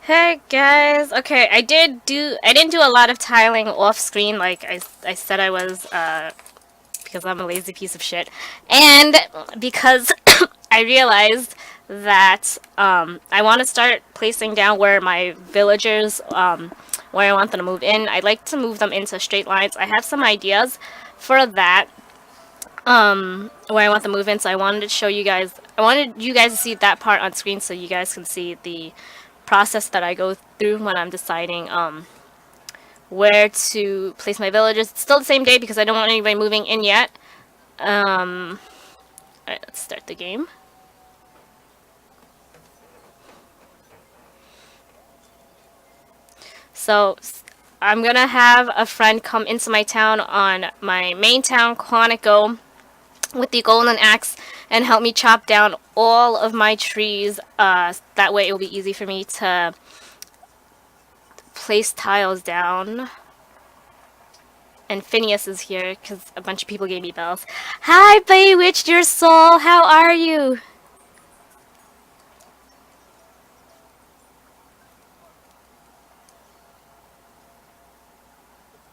Hey guys. Okay, I didn't do a lot of tiling off screen like I said I was because I'm a lazy piece of shit. And because I realized that I want to start placing down where my villagers where I want them to move in. I'd like to move them into straight lines. I have some ideas for that. Where I want them to move in, so I wanted to show you guys. I wanted you guys to see that part on screen so you guys can see the process that I go through when I'm deciding where to place my villagers. It's still the same day because I don't want anybody moving in yet. Alright, let's start the game. So I'm gonna have a friend come into my town on my main town, Quantico, with the golden axe and help me chop down all of my trees. That way it will be easy for me to place tiles down. And Phineas is here because a bunch of people gave me bells. Hi, Bewitched Your Soul. How are you?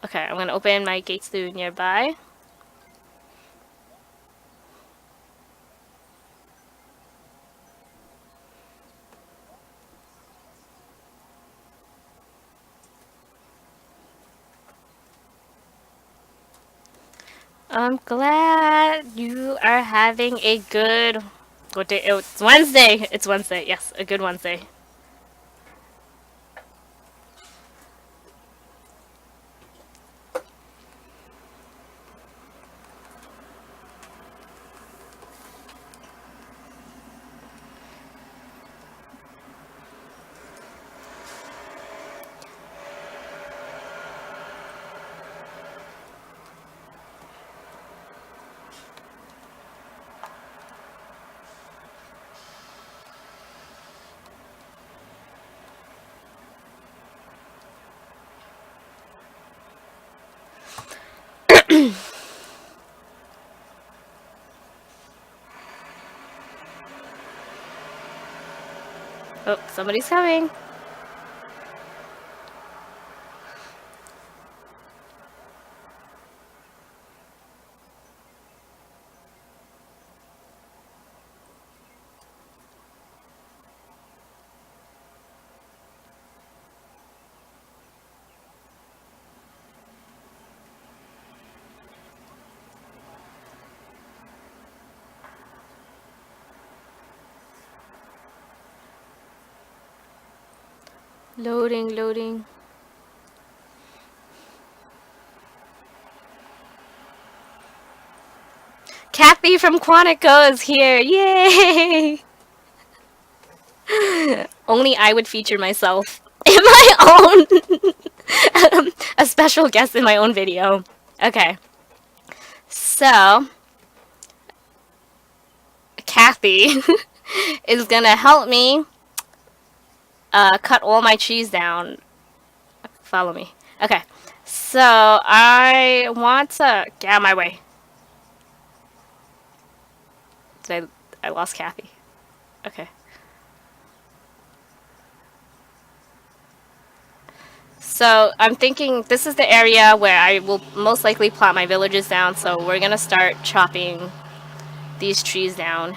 Okay, I'm gonna open my gates to nearby. I'm glad you are having a good. What day? Oh, it's Wednesday. It's Wednesday. Yes, a good Wednesday. Oh, somebody's coming. Loading, loading. Kathy from Quantico is here. Yay! Only I would feature myself in my own a special guest in my own video. Okay. So, Kathy is gonna help me cut all my trees down. Follow me. Okay. So, I want to get out of my way. I lost Kathy. Okay. So I'm thinking this is the area where I will most likely plot my villages down. So we're gonna start chopping these trees down.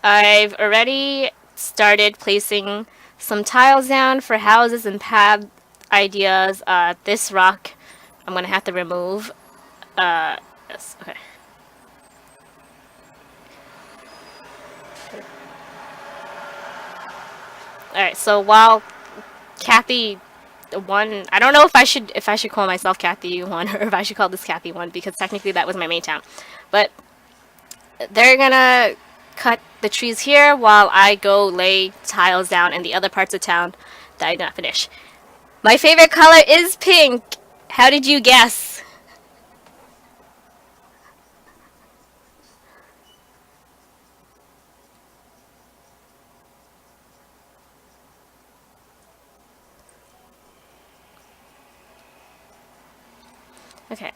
I've already started placing some tiles down for houses and pad ideas. This rock I'm gonna have to remove. Yes, okay. Alright, so while Kathy one, I don't know if I should call myself Kathy one or if I should call this Kathy one because technically that was my main town. But they're gonna cut the trees here while I go lay tiles down in the other parts of town that I did not finish. My favorite color is pink. How did you guess? Okay.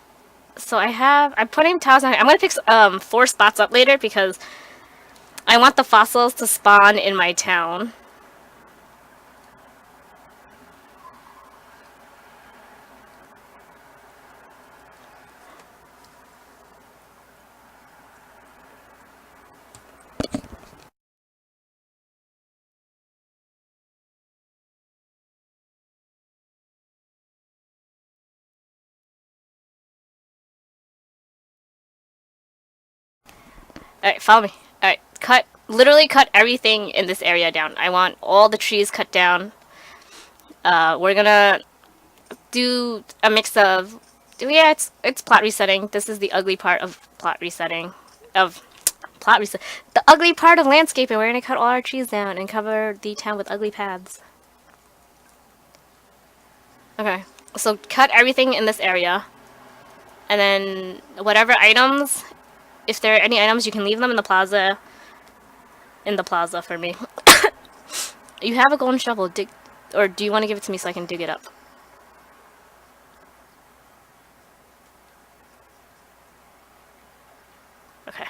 So I'm putting tiles on. I'm gonna pick 4 spots up later because I want the fossils to spawn in my town. Alright, follow me. Alright, literally cut everything in this area down. I want all the trees cut down. We're gonna do a mix of, yeah, it's plot resetting. This is the ugly part of plot resetting. Of plot reset. The ugly part of landscaping. We're gonna cut all our trees down and cover the town with ugly paths. Okay, so cut everything in this area. And then whatever items, if there are any items, you can leave them in the plaza. In the plaza for me. You have a golden shovel. Dig, or do you want to give it to me so I can dig it up? Okay.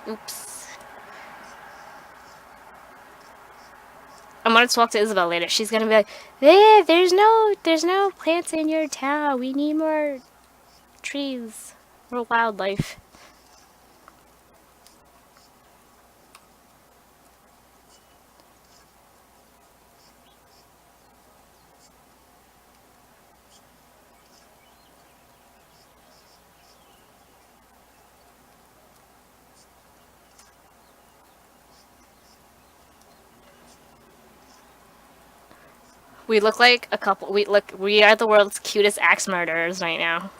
Oops. I'm gonna talk to Isabel later. She's gonna be like, there's no plants in your town. We need more trees, more wildlife. We look like a couple. We are the world's cutest axe murderers right now.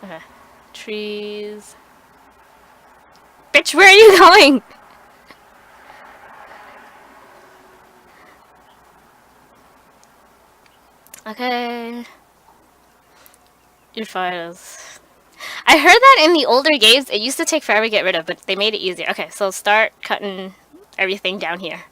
Okay. Trees. Bitch, where are you going? Okay. Your files. I heard that in the older games, it used to take forever to get rid of, but they made it easier. Okay, so start cutting everything down here.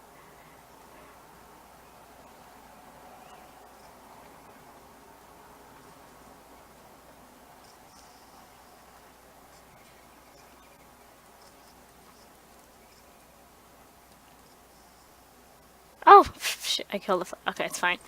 Oh, shit, I killed the... Okay, it's fine.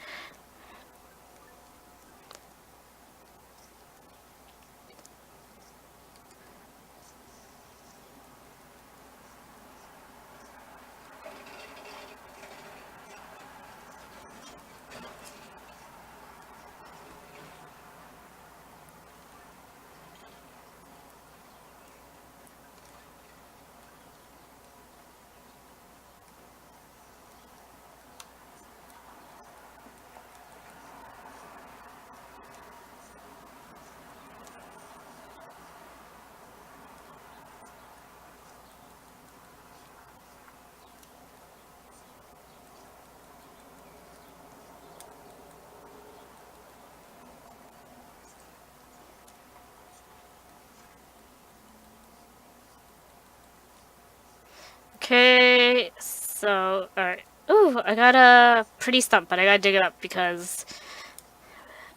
Okay, so, alright. Ooh, I got a pretty stump, but I gotta dig it up because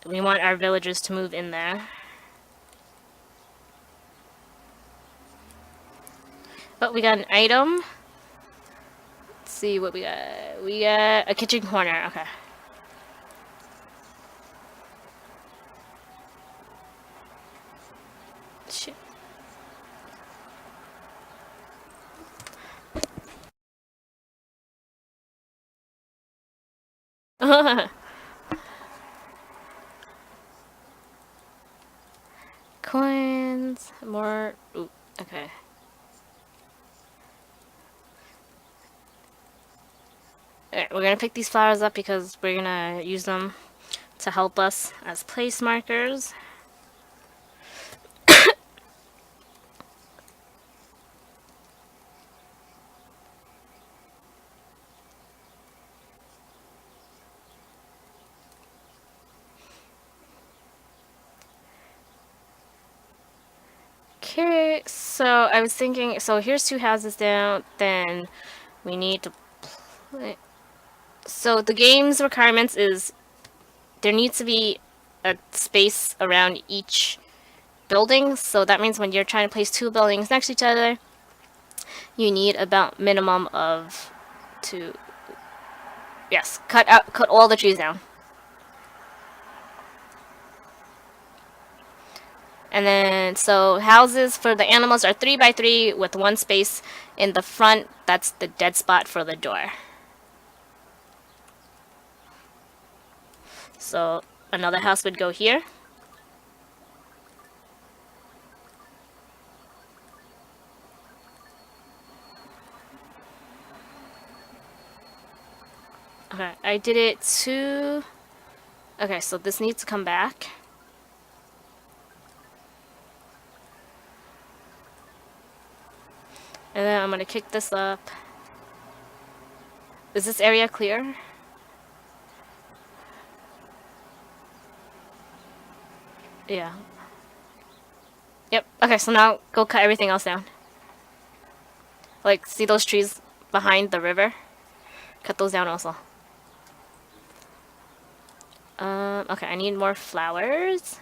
we want our villagers to move in there. But we got an item. Let's see what we got. We got a kitchen corner. Okay. Shit. Coins. More. Ooh, okay. Alright, we're gonna pick these flowers up because we're gonna use them to help us as place markers. Okay, so I was thinking, so here's 2 houses down, then we need to play. So the game's requirements is there needs to be a space around each building, so that means when you're trying to place 2 buildings next to each other, you need about minimum of 2. Yes, cut all the trees down. And then, so houses for the animals are 3 by 3 with 1 space in the front. That's the dead spot for the door. So another house would go here. Okay, I did it to... Okay, so this needs to come back. And then I'm gonna kick this up. Is this area clear? Yeah. Yep. Okay, so now go cut everything else down. Like, see those trees behind the river? Cut those down also. Okay, I need more flowers.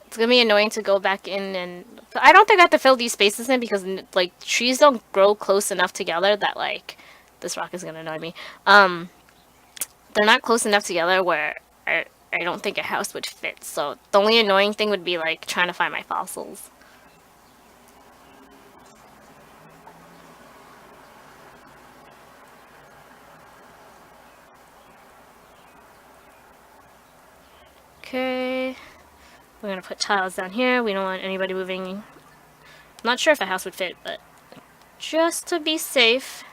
It's gonna be annoying to go back in and... I don't think I have to fill these spaces in because, like, trees don't grow close enough together that, like... This rock is gonna annoy me. They're not close enough together where I don't think a house would fit. So the only annoying thing would be, like, trying to find my fossils. Okay. We're gonna put tiles down here. We don't want anybody moving. I'm not sure if a house would fit, but just to be safe.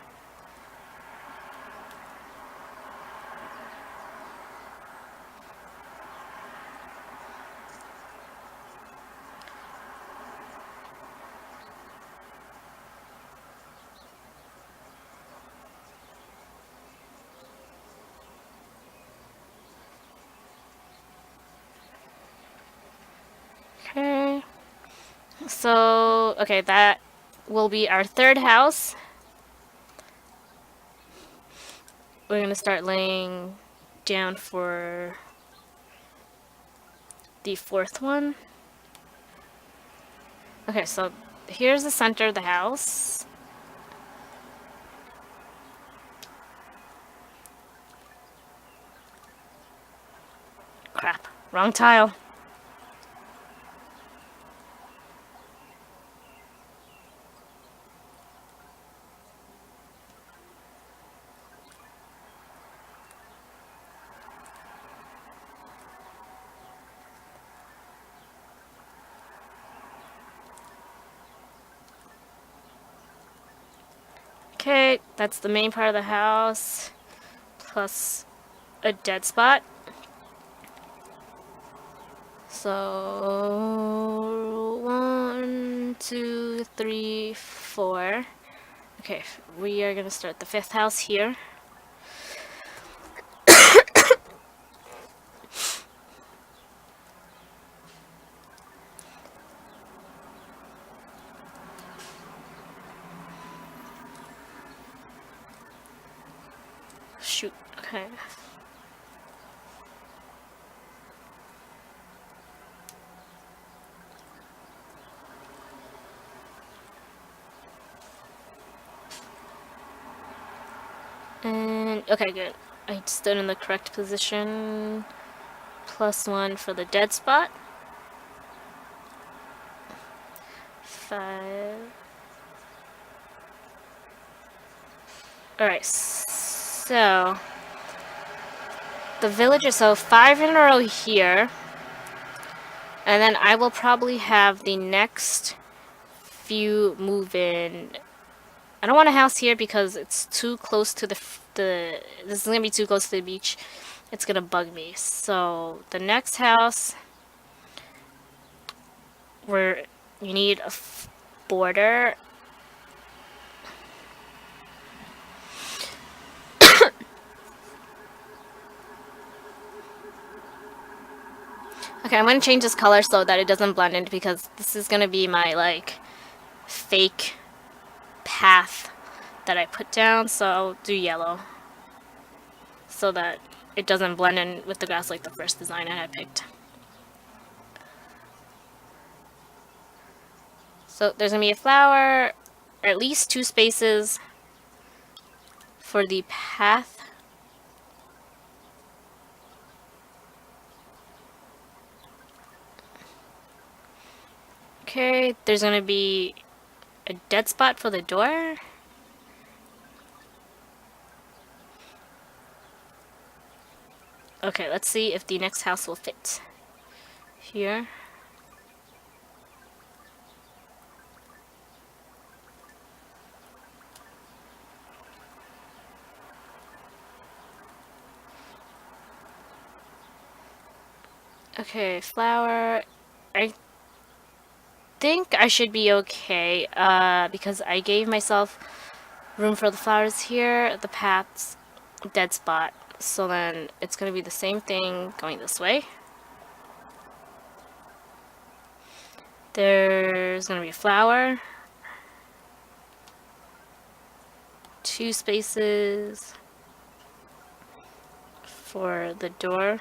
Okay. So, okay, that will be our third house. We're gonna start laying down for the fourth one. Okay, so here's the center of the house. Crap, wrong tile. Okay, that's the main part of the house, plus a dead spot. So, 1, 2, 3, 4. Okay, we are gonna start the fifth house here. Shoot, okay. And, okay, good. I stood in the correct position. +1 for the dead spot. 5. Alright, so... The villager, so 5 in a row here. And then I will probably have the next few move in. I don't want a house here because it's too close to this is gonna be too close to the beach. It's gonna bug me. So the next house where you need a border. Okay, I'm gonna change this color so that it doesn't blend in because this is gonna be my like fake path that I put down, so I'll do yellow so that it doesn't blend in with the grass like the first design I had picked. So there's gonna be a flower, at least 2 spaces for the path. Okay, there's gonna be a dead spot for the door. Okay, let's see if the next house will fit. Here. Okay, flower. I think I should be okay, because I gave myself room for the flowers here, the paths, dead spot. So then it's gonna be the same thing going this way. There's gonna be a flower. 2 spaces for the door.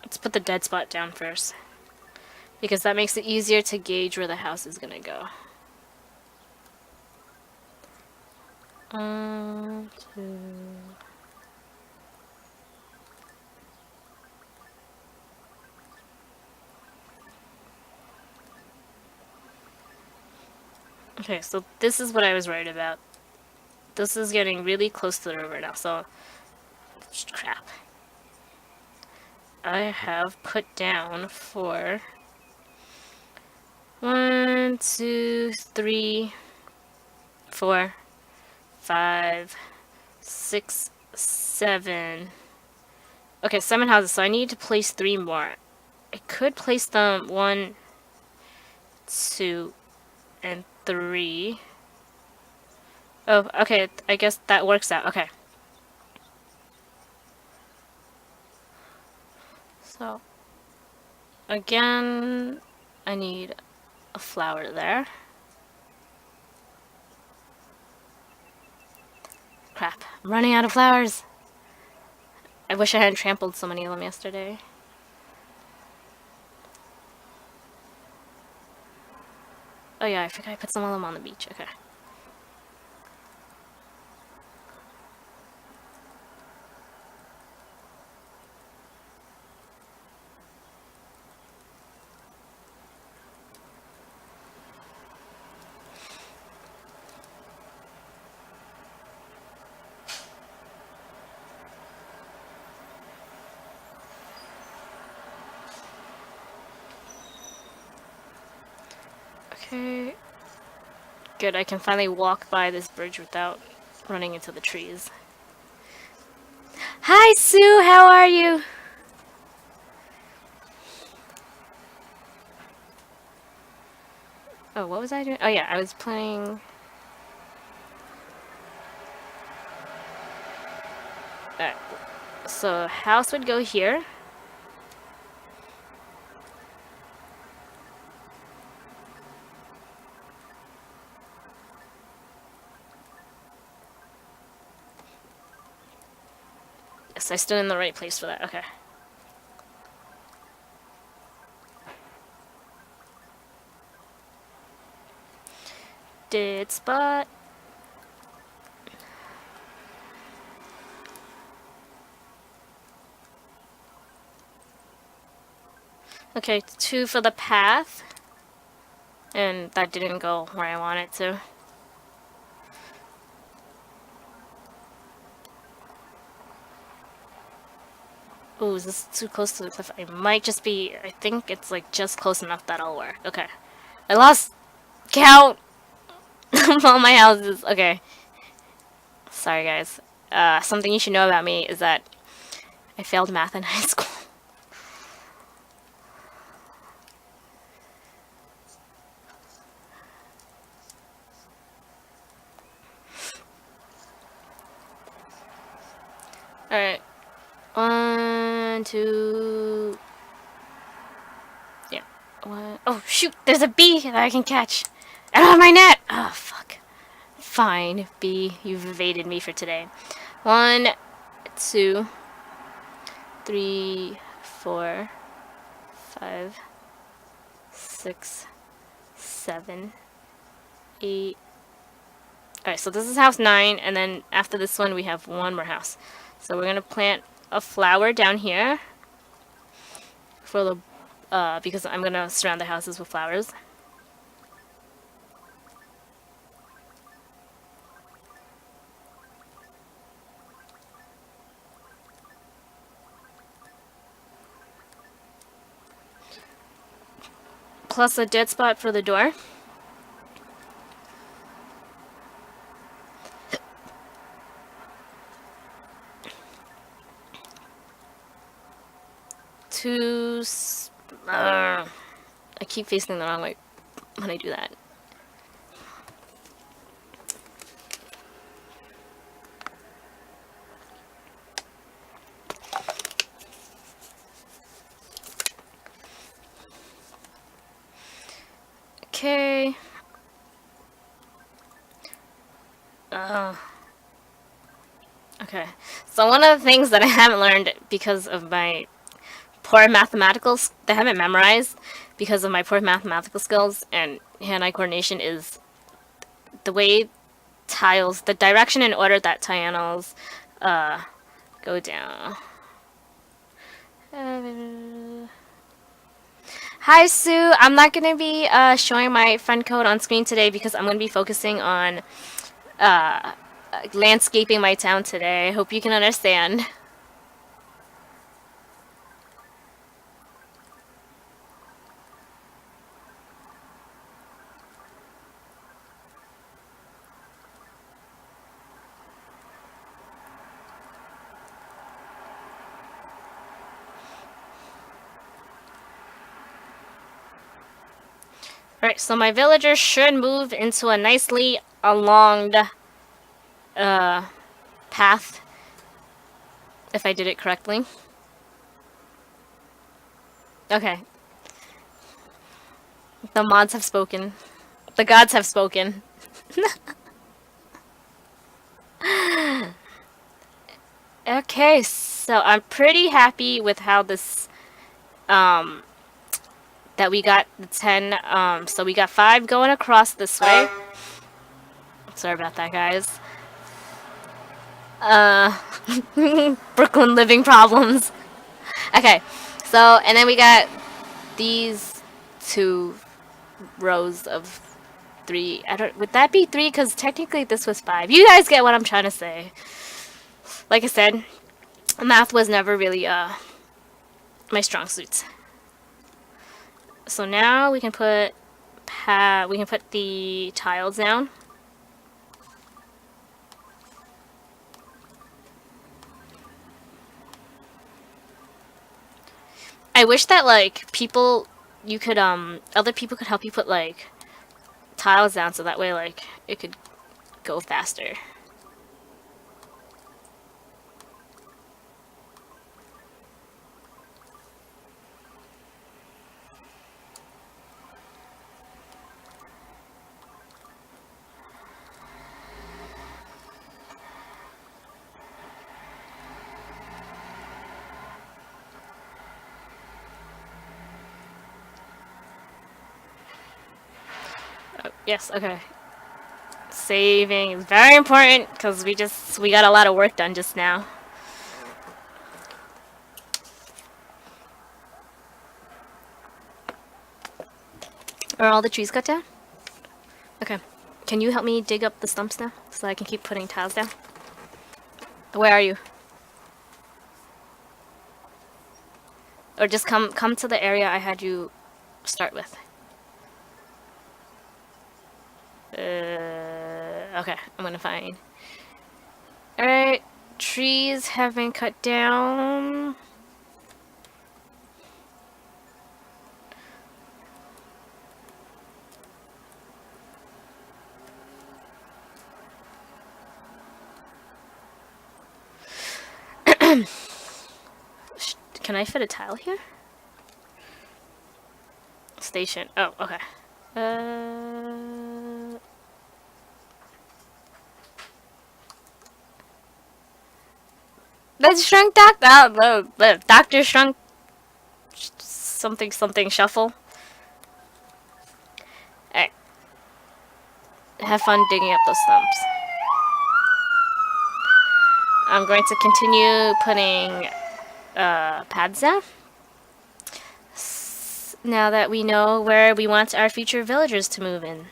Let's put the dead spot down first, because that makes it easier to gauge where the house is gonna go. 2. Okay, so this is what I was worried about. This is getting really close to the river now, so crap. I have put down for 1, 2, 3, 4, 5, 6, 7. Okay, 7 houses, so I need to place 3 more. I could place them 1, 2, and 3. Oh, okay, I guess that works out. Okay. So, again, I need a flower there. Crap, I'm running out of flowers. I wish I hadn't trampled so many of them yesterday. Oh yeah, I forgot I put some of them on the beach. Okay. Okay. Good, I can finally walk by this bridge without running into the trees. Hi, Sue, how are you? Oh, what was I doing? Oh yeah, I was playing... Alright, so house would go here. Yes, I stood in the right place for that, okay. Dead spot. Okay, 2 for the path. And that didn't go where I wanted to. Ooh, is this too close to the cliff? I might just be... I think it's like just close enough that'll work. Okay. I lost count of all my houses. Okay. Sorry, guys. Something you should know about me is that I failed math in high school. Alright. 1, 2... Yeah. 1... Oh, shoot! There's a bee that I can catch! I don't have my net! Oh, fuck. Fine, bee. You've evaded me for today. 1, 2, 3, 4, 5, 6, 7, 8. Alright, so this is house 9, and then after this one we have one more house. So we're gonna plant a flower down here for the because I'm gonna surround the houses with flowers. Plus a dead spot for the door. Two. I keep facing the wrong way when I do that. Okay. Okay. So one of the things that I haven't learned because of my poor mathematicals, that I haven't memorized because of my poor mathematical skills and hand-eye coordination is the way tiles, the direction and order that tiles go down. Hi Sue, I'm not gonna be showing my friend code on screen today because I'm gonna be focusing on landscaping my town today. Hope you can understand. Alright, so my villagers should move into a nicely alonged path if I did it correctly. Okay. The mods have spoken. The gods have spoken. Okay, so I'm pretty happy with how this that we got the 10 so we got 5 going across this way. Sorry about that, guys. Brooklyn living problems. Okay. So, and then we got these 2 rows of 3. I don't. Would that be 3? Because technically this was 5. You guys get what I'm trying to say. Like I said, math was never really my strong suit. So now we can put the tiles down. I wish that like you could other people could help you put like tiles down so that way like it could go faster. Oh, yes, okay. Saving is very important because we got a lot of work done just now. Are all the trees cut down? Okay. Can you help me dig up the stumps now so I can keep putting tiles down? Where are you? Or just come to the area I had you start with. Okay, I'm gonna find. Alright, trees have been cut down. Can I fit a tile here? Station. Oh, okay. That's shrunk doctor. The doctor shrunk something something shuffle. Alright. Have fun digging up those stumps. I'm going to continue putting pads down. Now that we know where we want our future villagers to move in.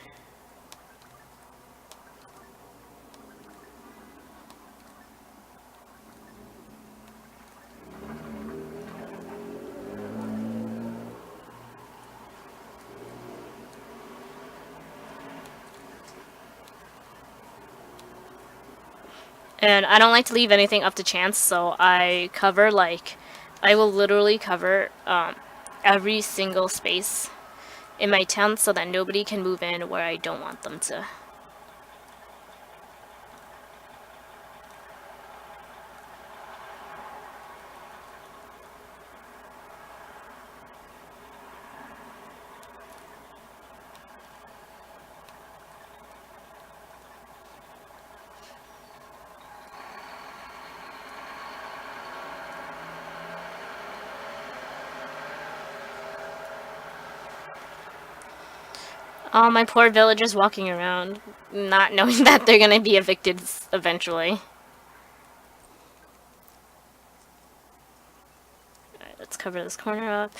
And I don't like to leave anything up to chance, so I cover, like, I will literally cover every single space in my town so that nobody can move in where I don't want them to. All my poor villagers walking around, not knowing that they're gonna be evicted eventually. Alright, let's cover this corner up.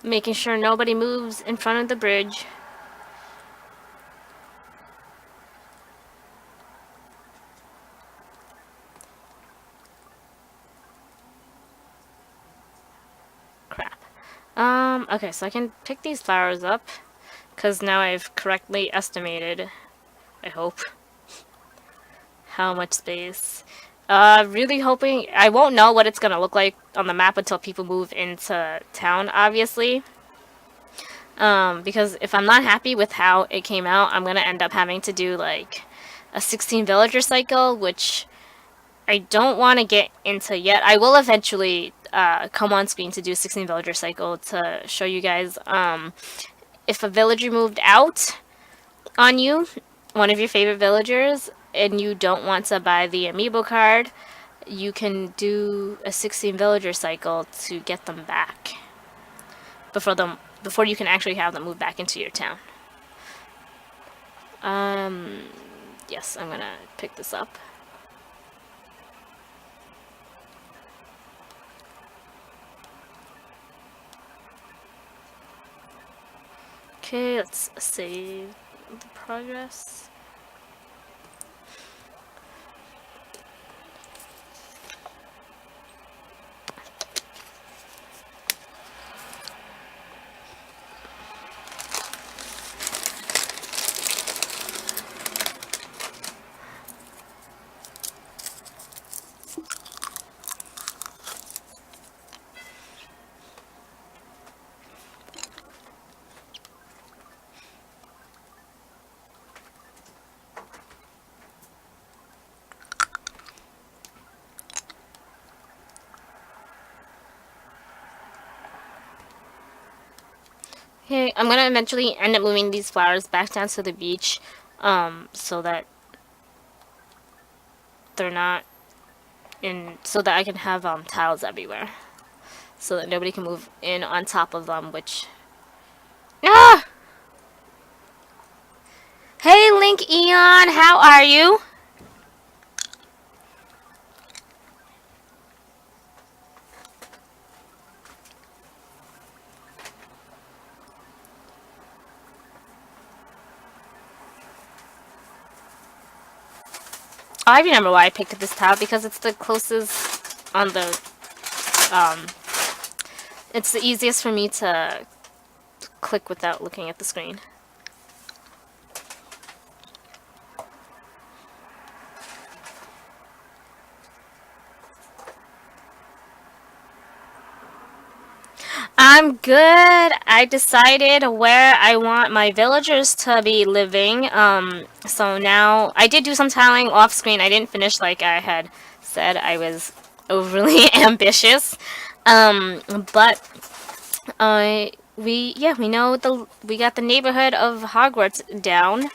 Making sure nobody moves in front of the bridge. Crap. Okay, so I can pick these flowers up, because now I've correctly estimated, I hope, how much space. Really hoping, I won't know what it's gonna look like on the map until people move into town, obviously. Because if I'm not happy with how it came out, I'm gonna end up having to do, like, a 16 villager cycle, which I don't want to get into yet. I will eventually come on screen to do a 16 villager cycle to show you guys if a villager moved out on you, one of your favorite villagers, and you don't want to buy the amiibo card, you can do a 16 villager cycle to get them back before you can actually have them move back into your town. Yes, I'm gonna pick this up. Okay, let's save the progress. Okay, I'm gonna eventually end up moving these flowers back down to the beach, so that they're not so that I can have, tiles everywhere. So that nobody can move in on top of them, which... Ah! Hey, Link Eon, how are you? I remember why I picked this tile, because it's the closest on the, it's the easiest for me to click without looking at the screen. I'm good. I decided where I want my villagers to be living. So now I did do some tiling off screen. I didn't finish like I had said. I was overly ambitious. But I we know we got the neighborhood of Hogwarts down.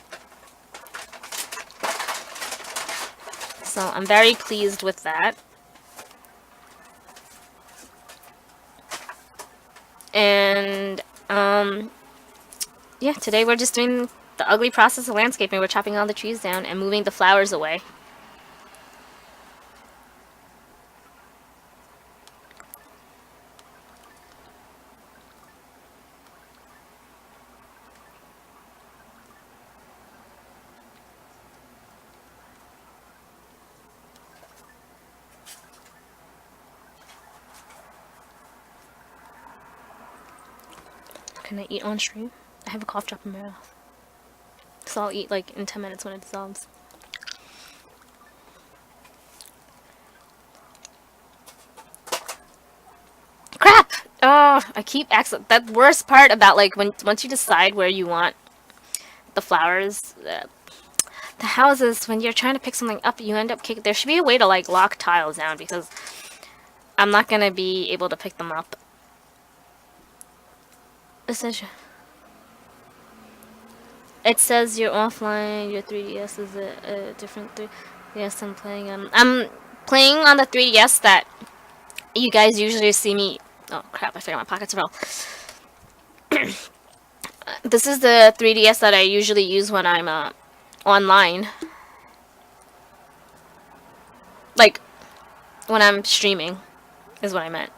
So I'm very pleased with that. And yeah, today we're just doing the ugly process of landscaping. We're chopping all the trees down and moving the flowers away. Can I eat on stream? I have a cough drop in my mouth. So I'll eat like in 10 minutes when it dissolves. Crap! Oh, I keep accident. That worst part about like once you decide where you want the flowers, the houses, when you're trying to pick something up, you end up kicking. There should be a way to like lock tiles down because I'm not gonna be able to pick them up. It says you're offline. Your 3DS is a different 3DS I'm playing on. I'm playing on the 3DS that you guys usually see me. Oh crap! I forgot my pockets are full. This is the 3DS that I usually use when I'm online. Like when I'm streaming, is what I meant.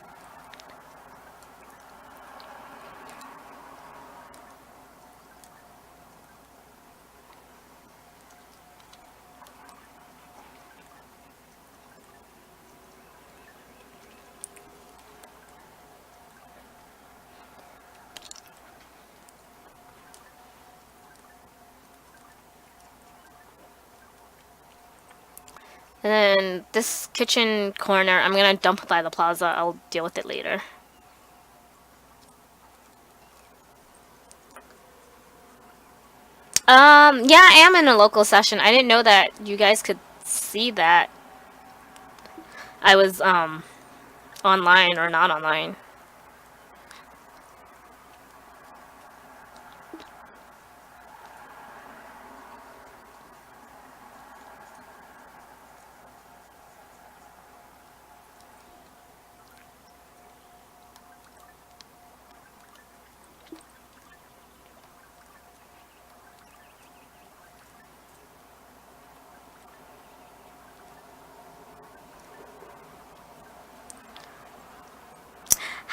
And then this kitchen corner, I'm gonna dump by the plaza. I'll deal with it later. Yeah, I am in a local session. I didn't know that you guys could see that I was, online or not online.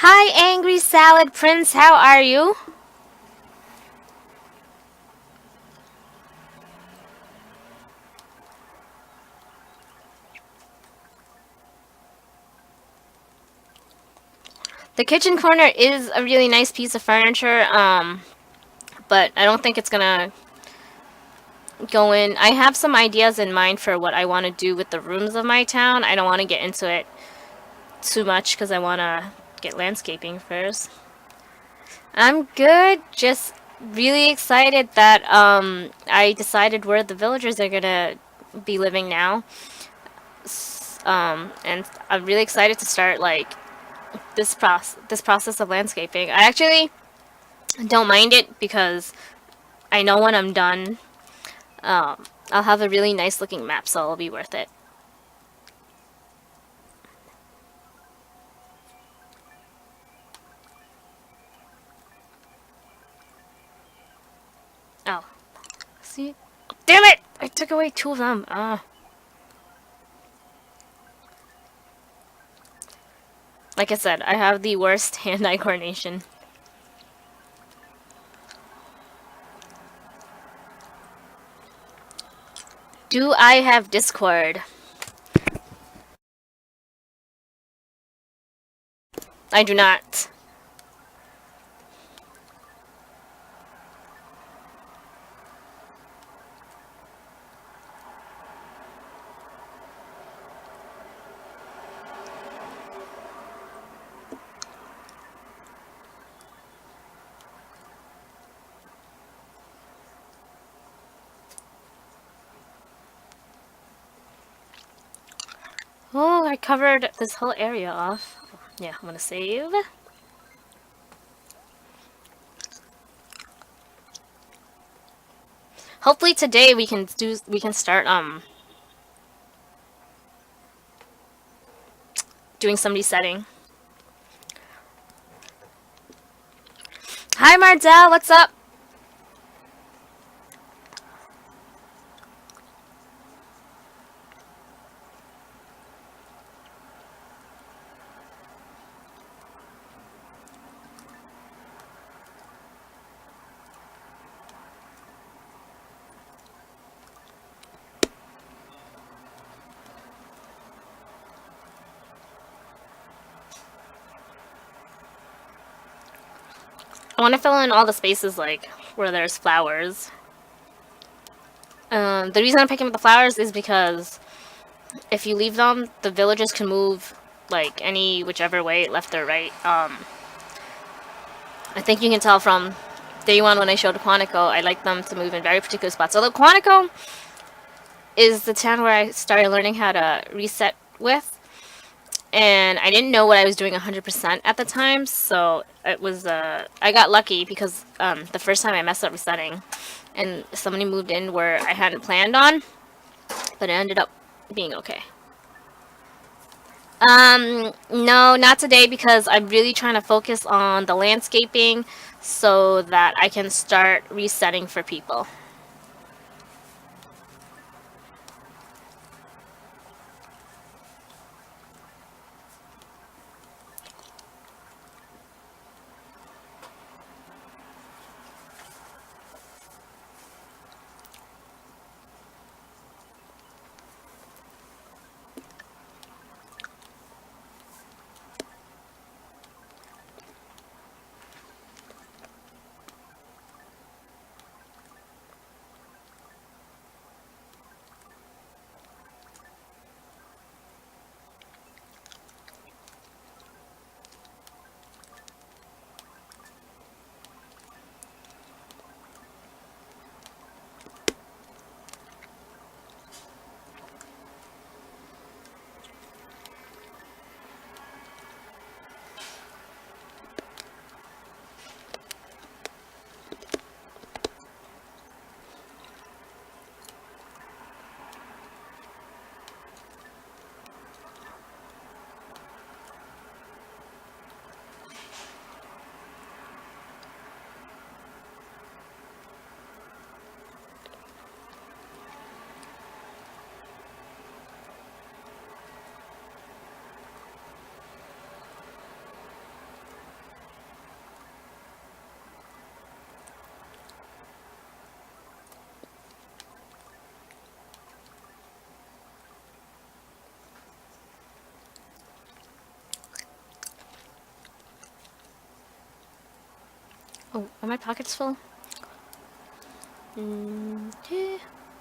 Hi, Angry Salad Prince. How are you? The kitchen corner is a really nice piece of furniture, but I don't think it's gonna go in. I have some ideas in mind for what I want to do with the rooms of my town. I don't want to get into it too much because I want to get landscaping first. I'm good. Just really excited that I decided where the villagers are gonna be living now. And I'm really excited to start like this process of landscaping. I actually don't mind it because I know when I'm done, I'll have a really nice looking map, so it'll be worth it. Oh, see? Damn it! I took away two of them. Like I said, I have the worst hand-eye coordination. Do I have Discord? I do not. Oh, I covered this whole area off. Yeah, I'm gonna save. Hopefully today we can start doing some resetting. Hi Mardell, what's up? I want to fill in all the spaces like where there's flowers. The reason I'm picking up the flowers is because if you leave them, the villagers can move like any whichever way, left or right. I think you can tell from day one when I showed Quantico, I like them to move in very particular spots. Although Quantico is the town where I started learning how to reset with, and I didn't know what I was doing 100% at the time, so it was, I got lucky because the first time I messed up resetting, and somebody moved in where I hadn't planned on, but it ended up being okay. No, not today because I'm really trying to focus on the landscaping so that I can start resetting for people. Oh, are my pockets full? Yeah.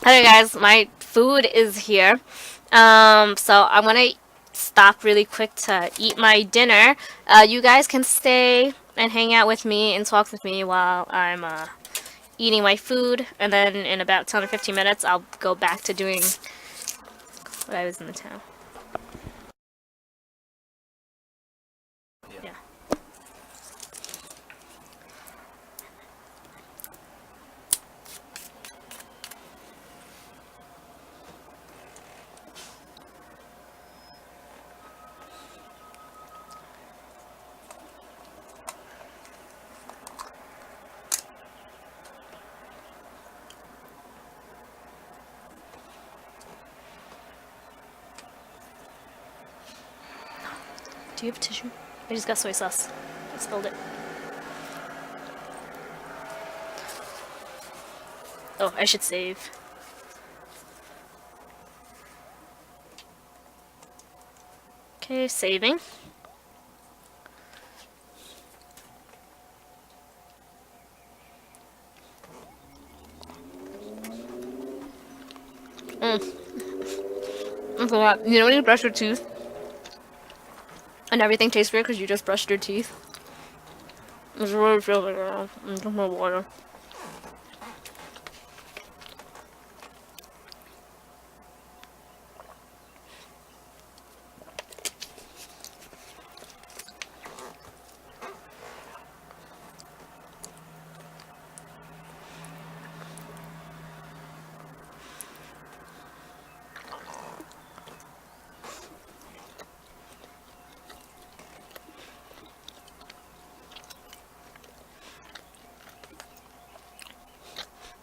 Okay, guys, my food is here. So I'm gonna stop really quick to eat my dinner. You guys can stay and hang out with me and talk with me while I'm eating my food, and then in about 10 or 15 minutes, I'll go back to doing what I was in the town. Yeah. Do you have tissue? I just got soy sauce. I spilled it. Oh, I should save. Okay, saving. I forgot. You know when you brush your teeth and everything tastes weird because you just brushed your teeth? It's really feels like that. Drink my water.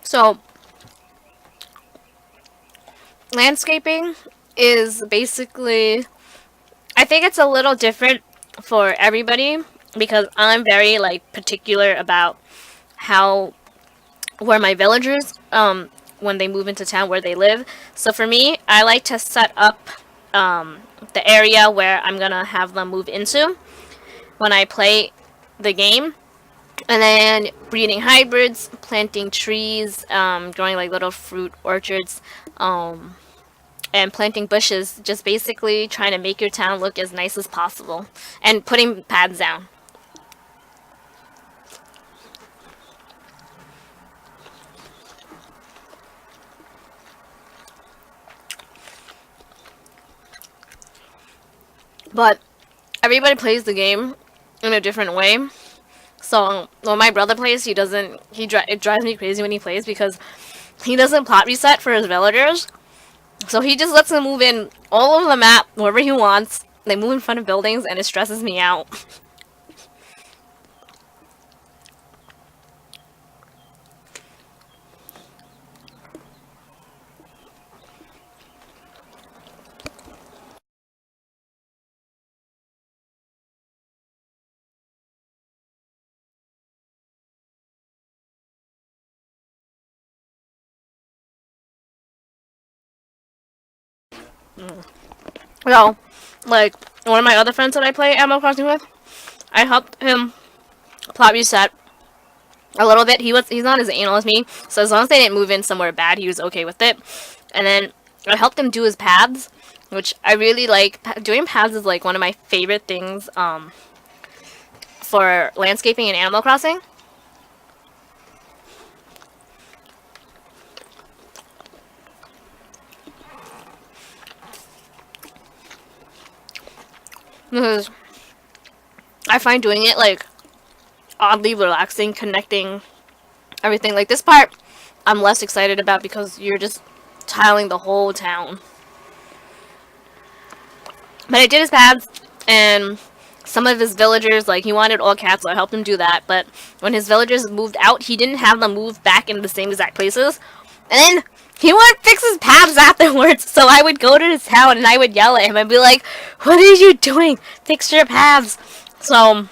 So, landscaping is basically, I think it's a little different for everybody because I'm very like particular about how where my villagers when they move into town where they live. So for me, I like to set up the area where I'm gonna have them move into when I play the game. And then breeding hybrids, planting trees, growing like little fruit orchards, um, and planting bushes. Just basically trying to make your town look as nice as possible, and putting paths down. But everybody plays the game in a different way. So when my brother plays, he doesn't. It drives me crazy when he plays because he doesn't plot reset for his villagers. So he just lets them move in all over the map wherever he wants. They move in front of buildings, and it stresses me out. So, like one of my other friends that I play Animal Crossing with, I helped him plot reset a little bit. He's not as anal as me, so as long as they didn't move in somewhere bad, he was okay with it. And then I helped him do his paths, which I really like. Doing paths is like one of my favorite things for landscaping in Animal Crossing. Because I find doing it like oddly relaxing, connecting everything. Like this part, I'm less excited about because you're just tiling the whole town. But I did his paths, and some of his villagers, like, he wanted all cats, so I helped him do that. But when his villagers moved out, he didn't have them move back into the same exact places. And then he would fix his paths afterwards, so I would go to his town and I would yell at him and be like, "What are you doing? Fix your paths." So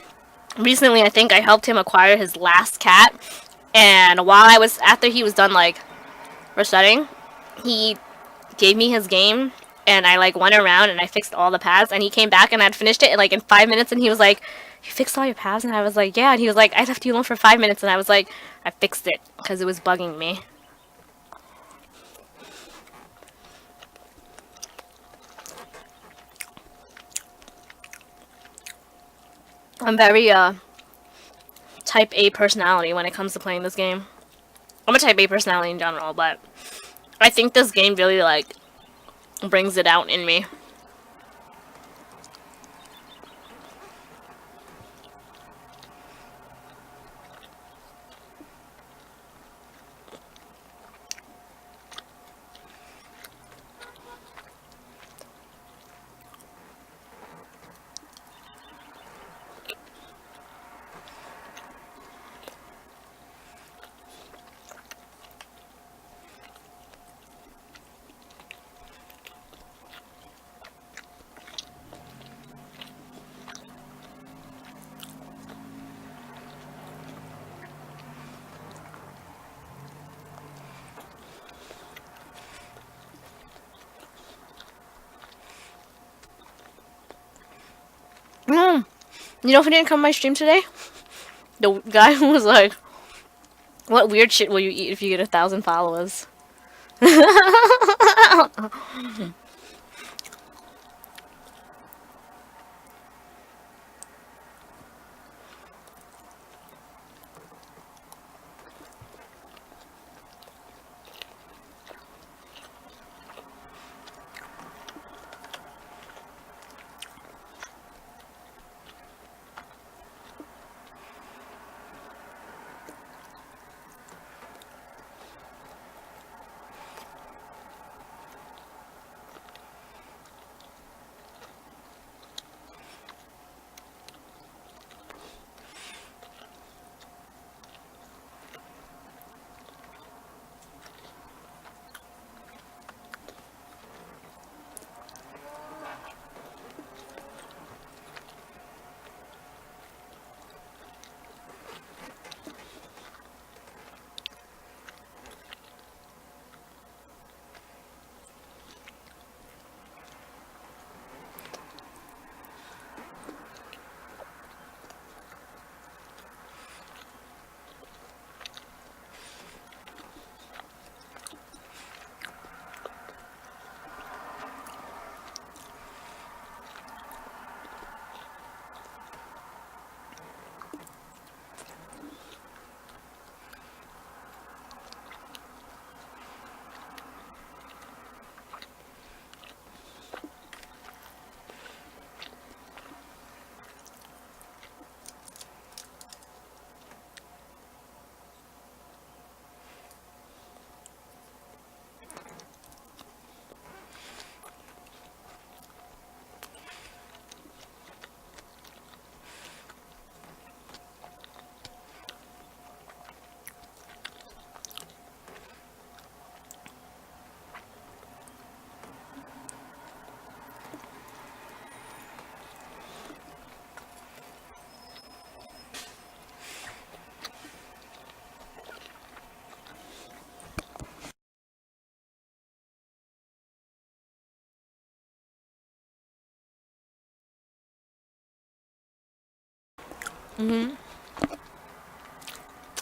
recently, I think I helped him acquire his last cat, and while after he was done, like, resetting, he gave me his game, and I like went around and I fixed all the paths, and he came back and I'd finished it in like in 5 minutes, and he was like, "You fixed all your paths?" And I was like, "Yeah." And he was like, "I left you alone for 5 minutes," and I was like, "I fixed it because it was bugging me." I'm very type A personality when it comes to playing this game. I'm a type A personality in general, but I think this game really like brings it out in me. You know who didn't come to my stream today? The guy who was like, "What weird shit will you eat if you get 1,000 followers?"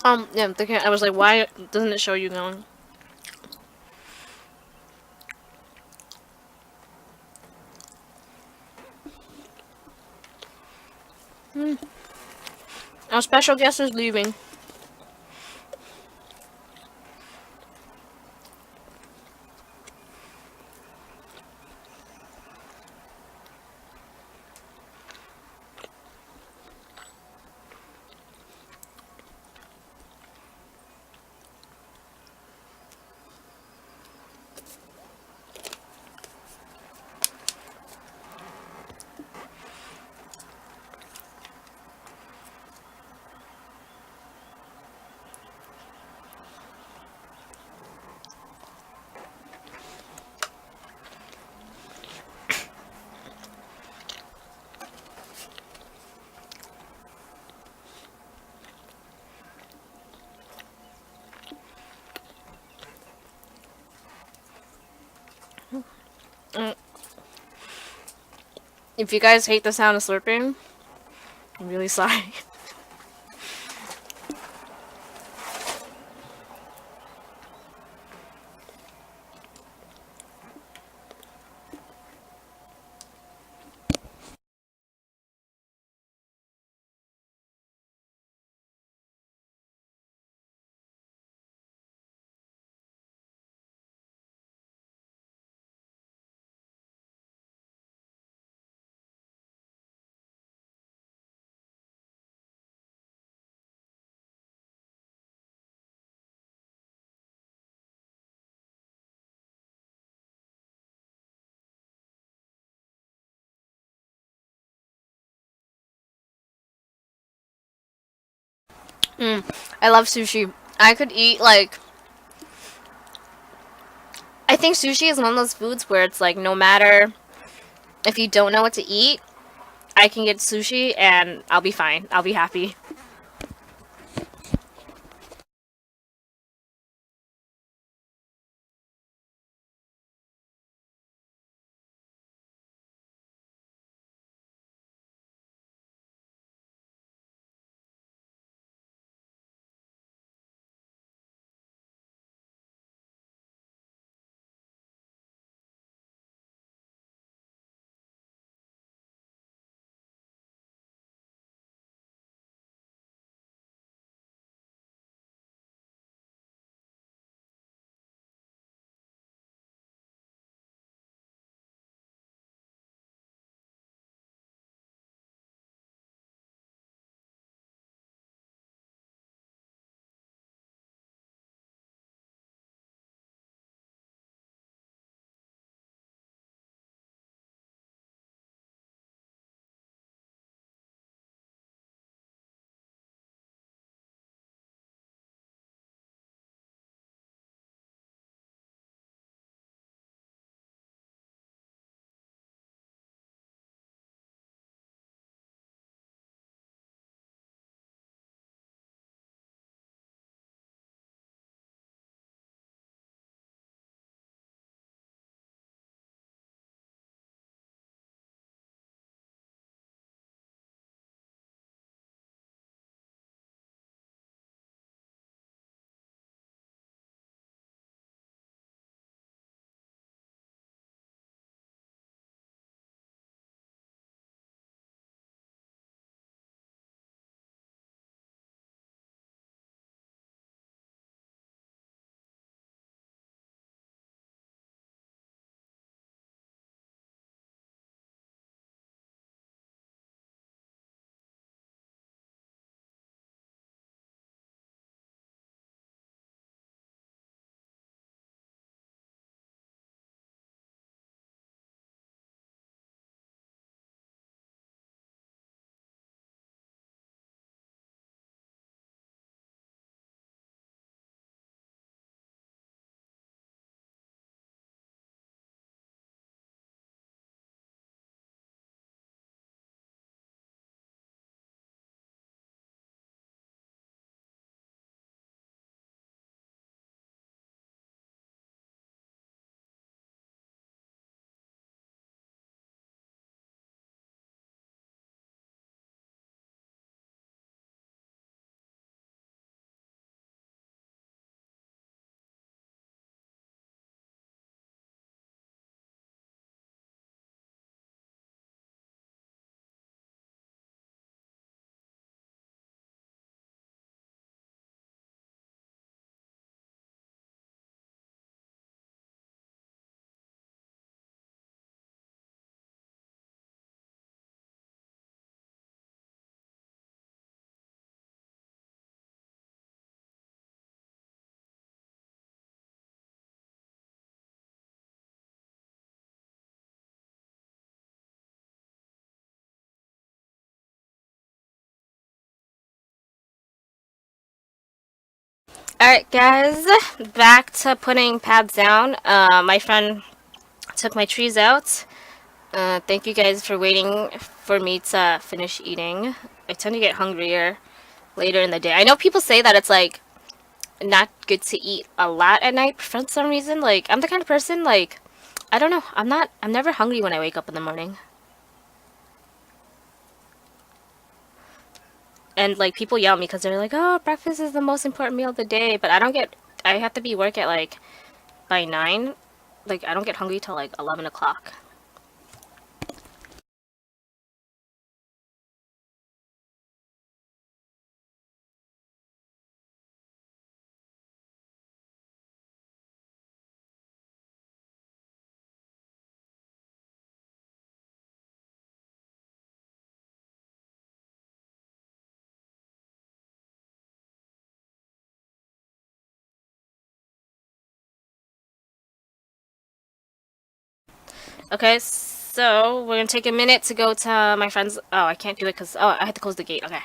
Yeah, I was like, why doesn't it show you going? Our special guest is leaving. Mm. If you guys hate the sound of slurping, I'm really sorry. I love sushi. I could eat like. I think sushi is one of those foods where it's like no matter if you don't know what to eat, I can get sushi and I'll be fine. I'll be happy. Alright, guys, back to putting pads down. My friend took my trees out. Thank you guys for waiting for me to finish eating. I tend to get hungrier later in the day. I know people say that it's like not good to eat a lot at night for some reason. Like, I'm the kind of person, like, I don't know. I'm never hungry when I wake up in the morning. And like people yell at me because they're like, "Oh, breakfast is the most important meal of the day." But I don't get. I have to be work at like by 9. Like I don't get hungry till like 11 o'clock. Okay, so we're gonna take a minute to go to my friend's. Oh, I can't do it because I had to close the gate. Okay.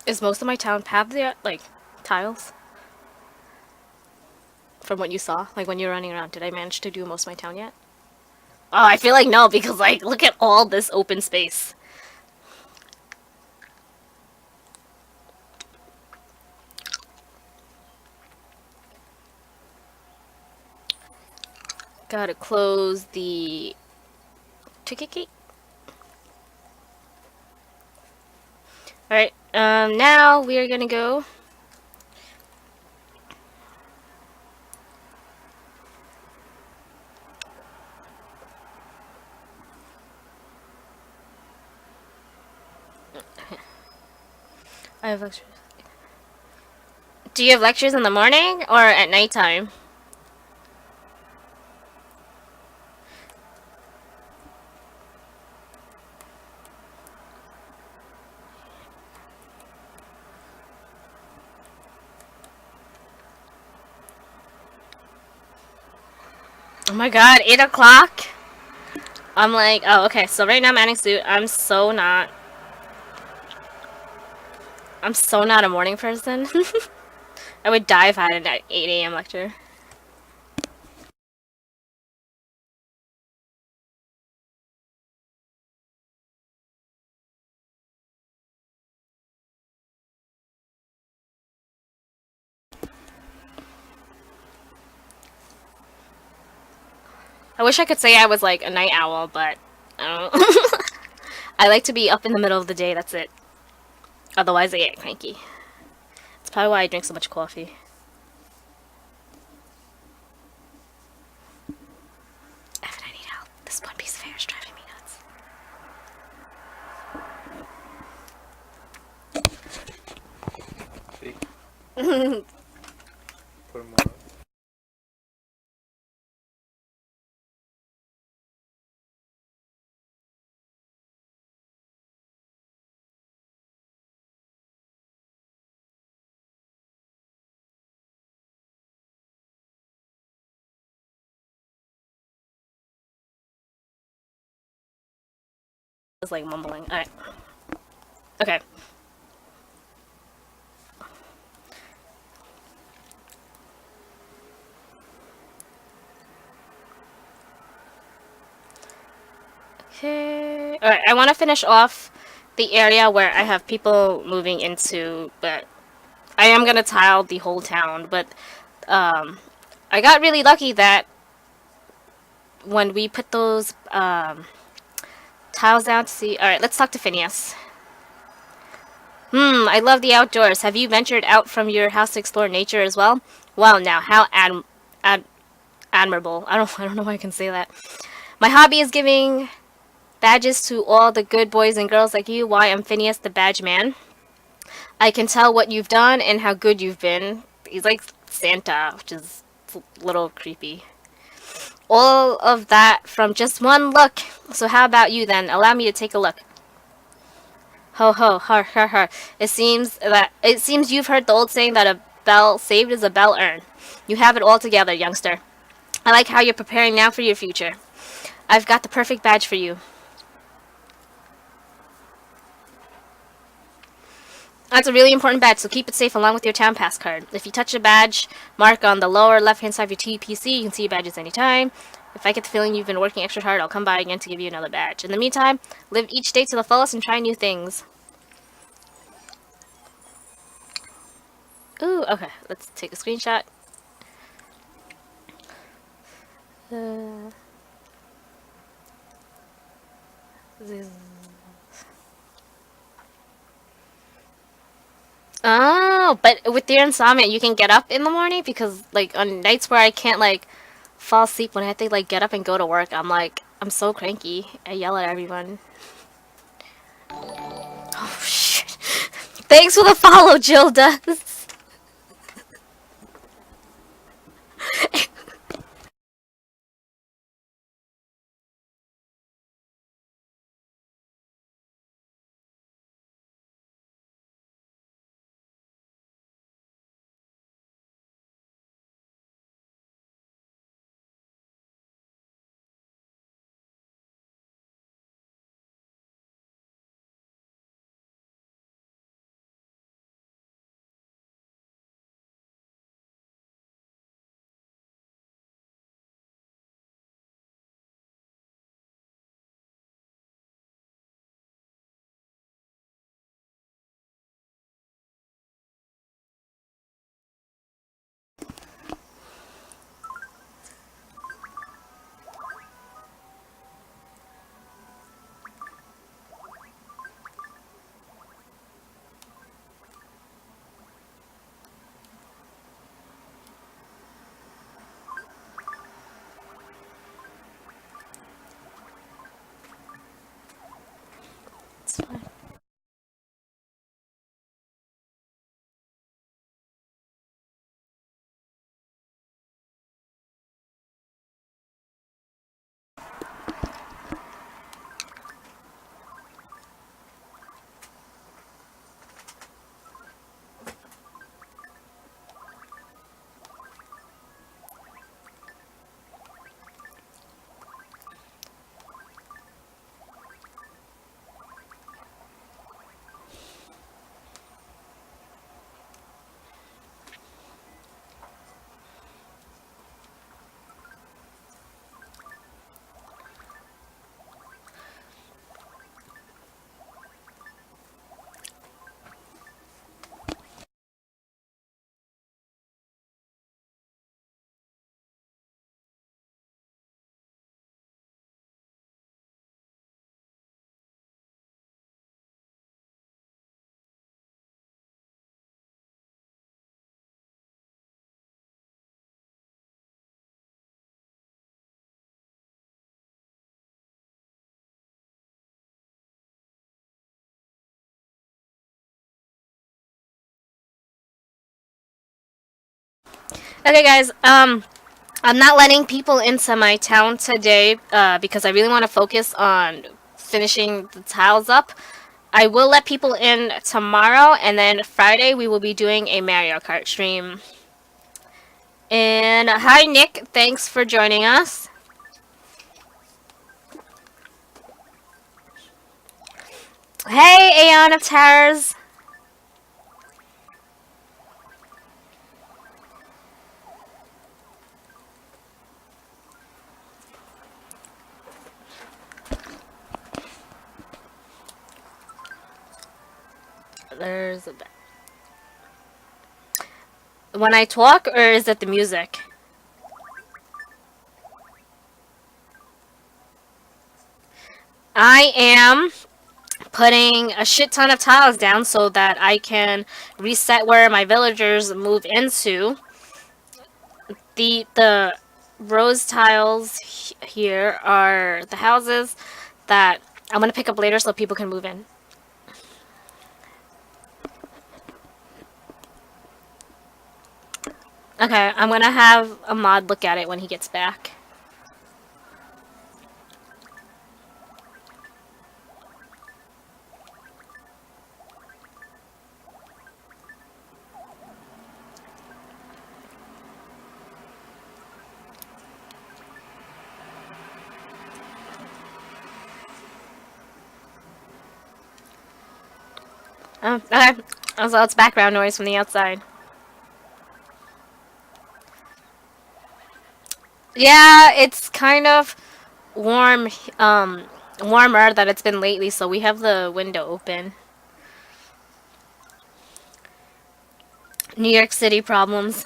Is most of my town paved yet? Like tiles? From what you saw, like when you were running around, did I manage to do most of my town yet? Oh, I feel like no because like look at all this open space. Gotta close the ticket gate. Alright, now we are gonna go. I have lectures. Do you have lectures in the morning or at nighttime? Oh my god, 8 o'clock? I'm like, oh, okay, so right now I'm adding suit. I'm so not a morning person. I would die if I had an 8 a.m. lecture. I wish I could say I was like a night owl, but I don't. I like to be up in the middle of the day, that's it. Otherwise, I get cranky. That's probably why I drink so much coffee. Evan, I need help. This one piece of hair is driving me nuts. Sí, por moda. I was like mumbling. Alright. Okay. Okay. Alright, I want to finish off the area where I have people moving into, but I am gonna tile the whole town, but I got really lucky that when we put those tiles down to see. Alright, let's talk to Phineas. I love the outdoors. Have you ventured out from your house to explore nature as well? Well, now, how admirable. I don't know why I can say that. My hobby is giving badges to all the good boys and girls like you. Why, I'm Phineas the Badge Man. I can tell what you've done and how good you've been. He's like Santa, which is a little creepy. All of that from just one look. So how about you then? Allow me to take a look. Ho ho, har har har. It seems you've heard the old saying that a bell saved is a bell earned. You have it all together, youngster. I like how you're preparing now for your future. I've got the perfect badge for you. That's a really important badge, so keep it safe along with your town pass card. If you touch a badge mark on the lower left-hand side of your TPC, you can see your badges anytime. If I get the feeling you've been working extra hard, I'll come by again to give you another badge. In the meantime, live each day to the fullest and try new things. Ooh, okay. Let's take a screenshot. Uh, Oh, but with your insomnia, you can get up in the morning because, like, on nights where I can't, like, fall asleep when I have to, like, get up and go to work, I'm so cranky. I yell at everyone. Oh, shit. Thanks for the follow, Jilda. It's fine. Okay, guys, I'm not letting people into my town today because I really want to focus on finishing the tiles up. I will let people in tomorrow, and then Friday we will be doing a Mario Kart stream. And hi, Nick. Thanks for joining us. Hey, Aeon of Terrors. There's a... When I talk, or is it the music? I am putting a shit ton of tiles down so that I can reset where my villagers move into. The rose tiles here are the houses that I'm gonna pick up later so people can move in. Okay, I'm gonna have a mod look at it when he gets back. Okay. Also, it's background noise from the outside. Yeah, it's kind of warm, warmer that it's been lately, so we have the window open. New York City problems.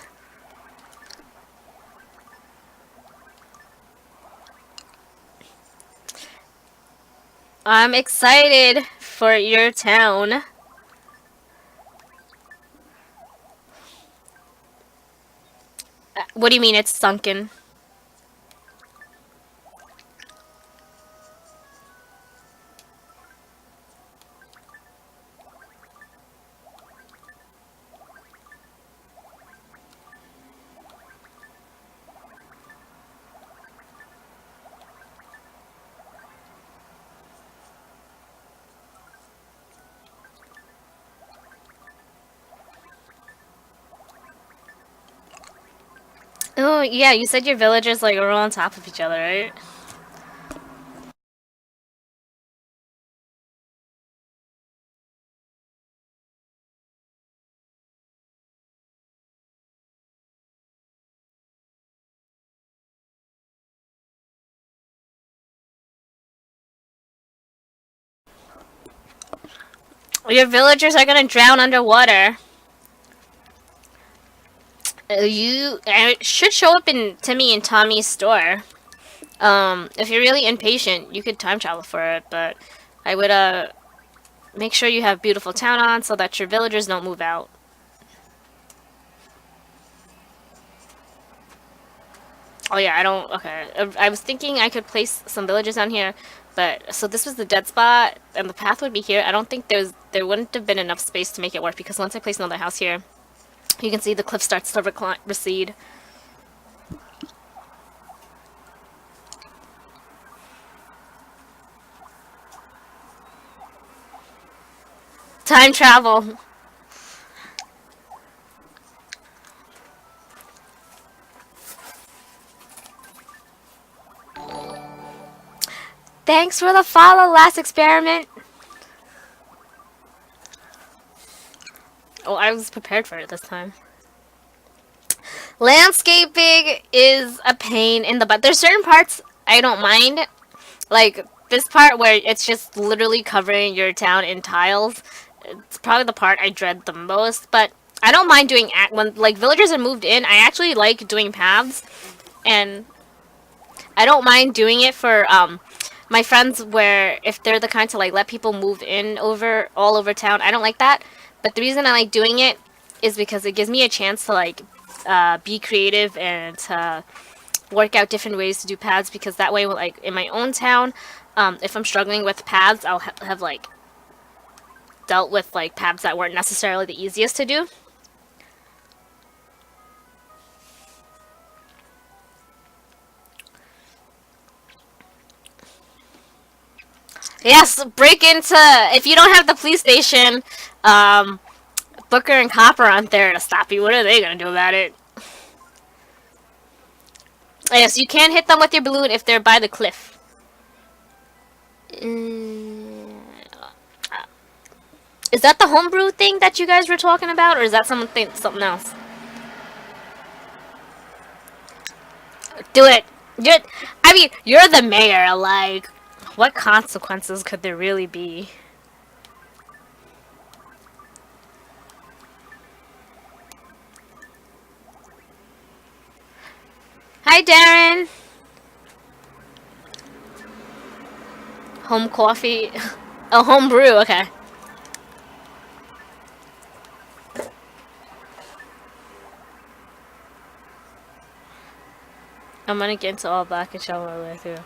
I'm excited for your town. What do you mean it's sunken? Oh, yeah, you said your villagers like are all on top of each other, right? Your villagers are gonna drown underwater. It should show up in Timmy and Tommy's store. If you're really impatient, you could time travel for it, but I would make sure you have beautiful town on so that your villagers don't move out. Oh yeah, I don't. Okay, I was thinking I could place some villagers on here, but so this was the dead spot, and the path would be here. I don't think there wouldn't have been enough space to make it work because once I place another house here, you can see the cliff starts to recede. Time travel. Thanks for the follow, last experiment. Oh, I was prepared for it this time. Landscaping is a pain in the butt. There's certain parts I don't mind, like this part where it's just literally covering your town in tiles. It's probably the part I dread the most, but I don't mind doing when like villagers are moved in. I actually like doing paths, and I don't mind doing it for my friends where if they're the kind to like let people move in over all over town. I don't like that, but the reason I like doing it is because it gives me a chance to like be creative and to work out different ways to do paths, because that way like in my own town, if I'm struggling with paths, I'll have like dealt with like paths that weren't necessarily the easiest to do. Yes, break into, if you don't have the police station, um, Booker and Copper aren't there to stop you. What are they gonna do about it? Yes, you can hit them with your balloon if they're by the cliff. Mm, is that the homebrew thing that you guys were talking about, or is that something else? Do it. I mean, you're the mayor. Like, what consequences could there really be? Hi, Darren. Home coffee. Oh, home brew. Okay. I'm gonna get into all black and show my way through.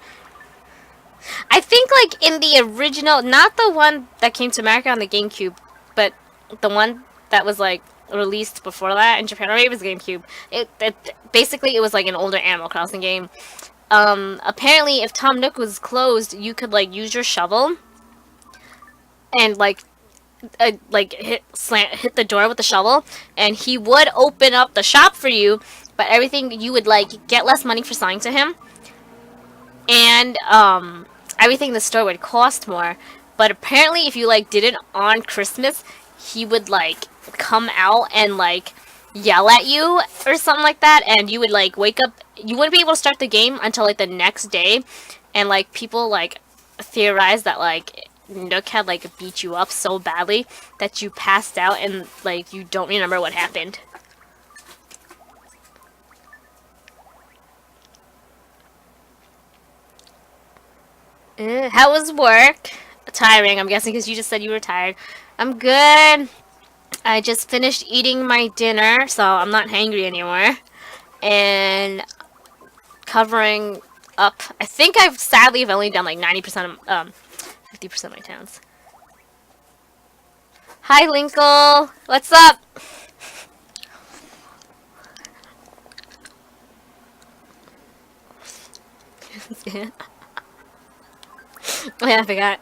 I think like in the original, not the one that came to America on the GameCube, but the one that was like released before that in Japan, or maybe it was GameCube. It basically it was like an older Animal Crossing game. Apparently, if Tom Nook was closed, you could like use your shovel and like hit the door with the shovel, and he would open up the shop for you. But everything you would like get less money for selling to him, and everything in the store would cost more. But apparently, if you like did it on Christmas, he would like come out and like yell at you or something like that, and you would like wake up. You wouldn't be able to start the game until like the next day, and like people like theorize that like Nook had like beat you up so badly that you passed out and like you don't remember what happened. How was work? Tiring, I'm guessing, because you just said you were tired. I'm good. I just finished eating my dinner, so I'm not hangry anymore. And covering up. I think I've sadly have only done like 90% of 50% of my towns. Hi, Linkle. What's up? Oh yeah, I forgot.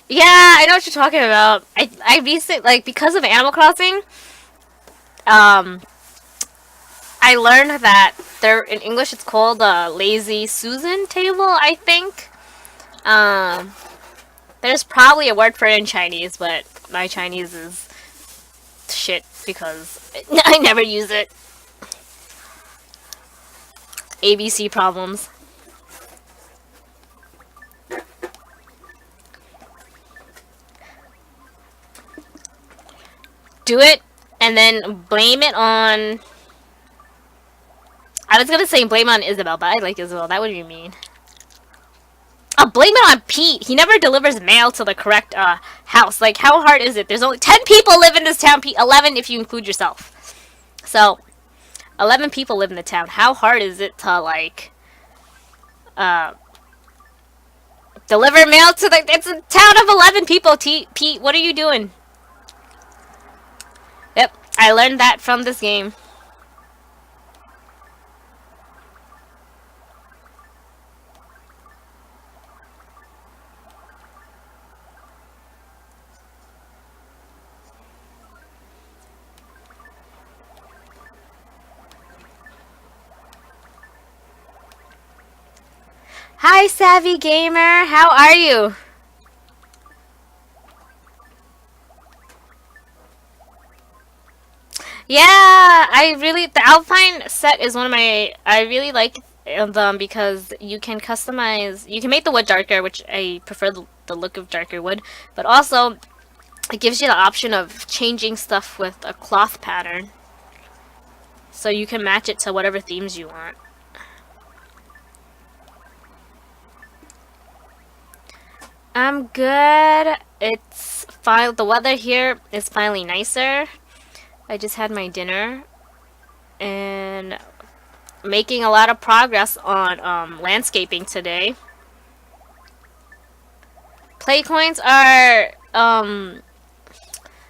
Yeah, I know what you're talking about. I recently, like, because of Animal Crossing, um, I learned that there, in English, it's called a lazy Susan table, I think. Um, there's probably a word for it in Chinese, but my Chinese is shit because I never use it. ABC problems. Do it and then blame it on. I was gonna say blame on Isabel, but I like Isabel. That would be mean. I'll blame it on Pete. He never delivers mail to the correct house. Like, how hard is it? There's only 10 people live in this town. 11 if you include yourself. So, 11 people live in the town. How hard is it to, like, uh, deliver mail to the... It's a town of 11 people, Pete. What are you doing? Yep, I learned that from this game. Hi, Savvy Gamer. How are you? Yeah, the Alpine set is one of my, I really like them because you can customize, you can make the wood darker, which I prefer the look of darker wood, but also it gives you the option of changing stuff with a cloth pattern. So you can match it to whatever themes you want. I'm good. It's fine. The weather here is finally nicer. I just had my dinner and making a lot of progress on landscaping today. Play coins are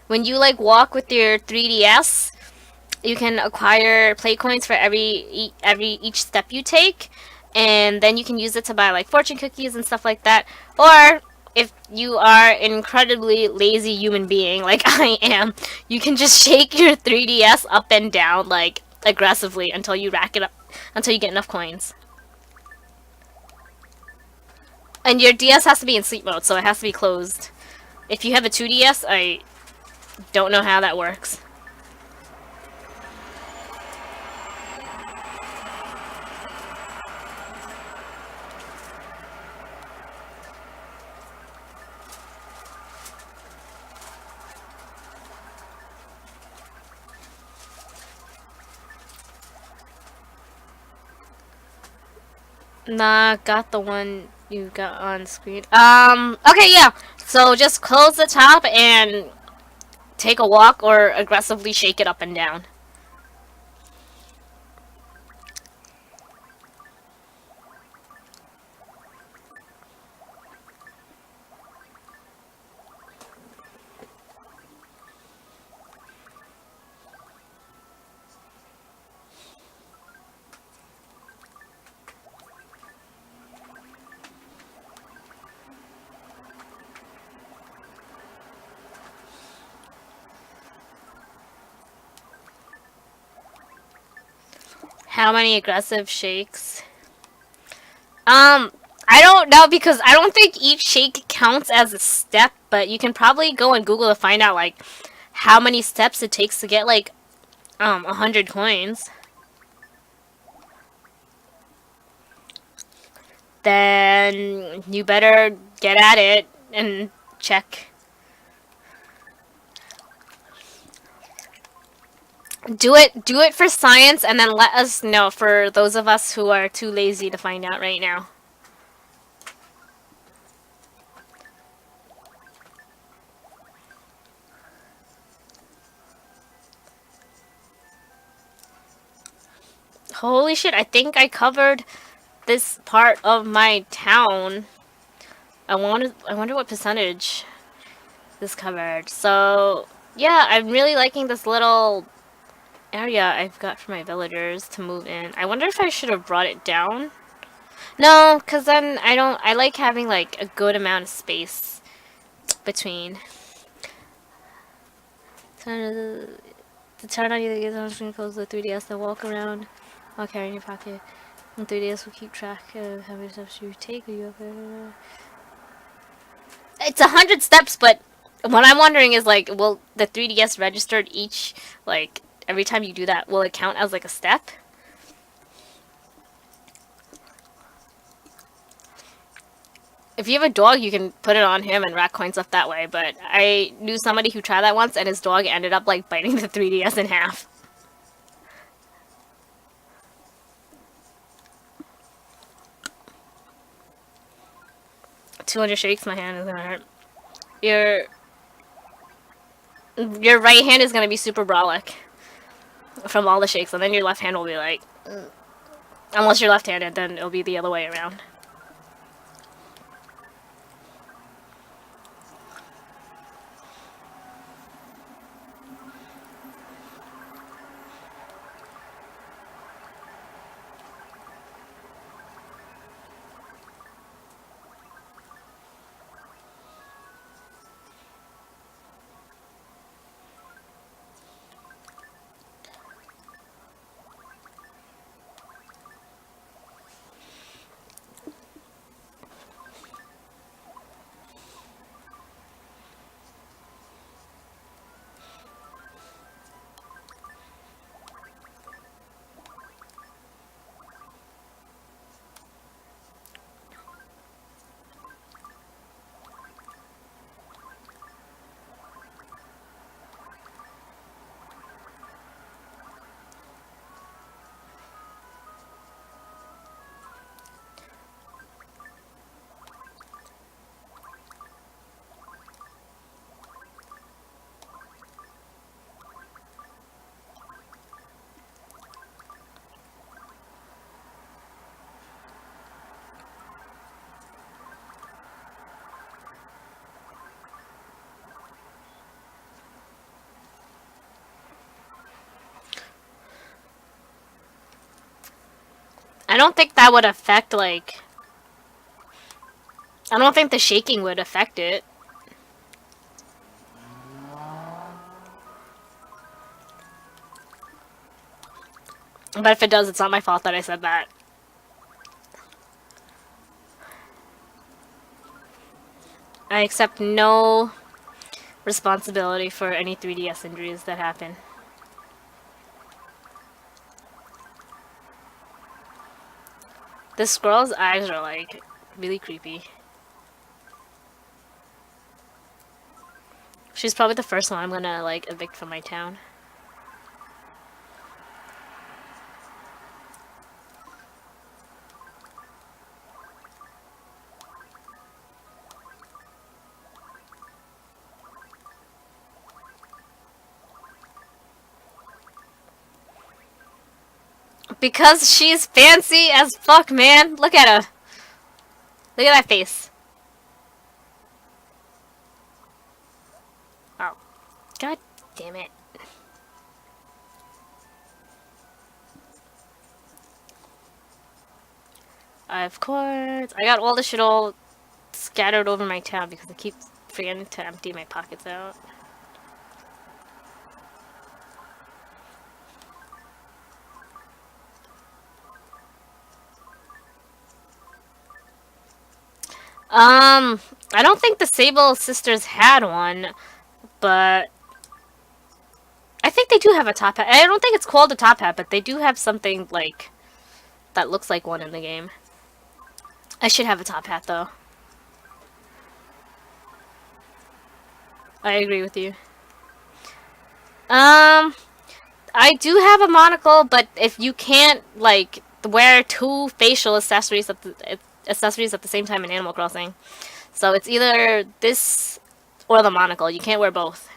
when you like walk with your 3DS, you can acquire play coins for each step you take, and then you can use it to buy like fortune cookies and stuff like that. Or if you are an incredibly lazy human being like I am, you can just shake your 3DS up and down like aggressively until you rack it up until you get enough coins. And your DS has to be in sleep mode, so it has to be closed. If you have a 2DS, I don't know how that works. Nah, got the one you got on screen. Okay, yeah. So just close the top and take a walk or aggressively shake it up and down. How many aggressive shakes? Um, I don't know because I don't think each shake counts as a step, but you can probably go on Google to find out like how many steps it takes to get like 100 coins. Then you better get at it and check. Do it for science and then let us know for those of us who are too lazy to find out right now. Holy shit, I think I covered this part of my town. I wonder what percentage this covered. So, yeah, I'm really liking this little area I've got for my villagers to move in. I wonder if I should have brought it down. No, because then I like having like a good amount of space between. To turn on either gaze on screen, close the 3DS, then walk around while carrying your pocket. And 3DS will keep track of how many steps you take. It's 100 steps, but what I'm wondering is like, will the 3DS registered each, like, every time you do that, will it count as like a step? If you have a dog, you can put it on him and rack coins up that way, but I knew somebody who tried that once and his dog ended up like biting the 3DS in half. 200 shakes, my hand is gonna hurt. Your your right hand is gonna be super brolic from all the shakes, and then your left hand will be like, unless you're left-handed, then it'll be the other way around. I don't think that would affect, like... I don't think the shaking would affect it. But if it does, it's not my fault that I said that. I accept no responsibility for any 3DS injuries that happen. This squirrel's eyes are, like, really creepy. She's probably the first one I'm gonna, like, evict from my town. Because she's fancy as fuck, man. Look at her. Look at that face. Oh, god damn it. Of course. I got all the shit all scattered over my tab because I keep forgetting to empty my pockets out. I don't think the Sable sisters had one, but I think they do have a top hat. I don't think it's called a top hat, but they do have something like that looks like one in the game. I should have a top hat though. I agree with you. I do have a monocle, but if you can't like wear two facial accessories at the same time in Animal Crossing, so it's either this or the monocle. You can't wear both.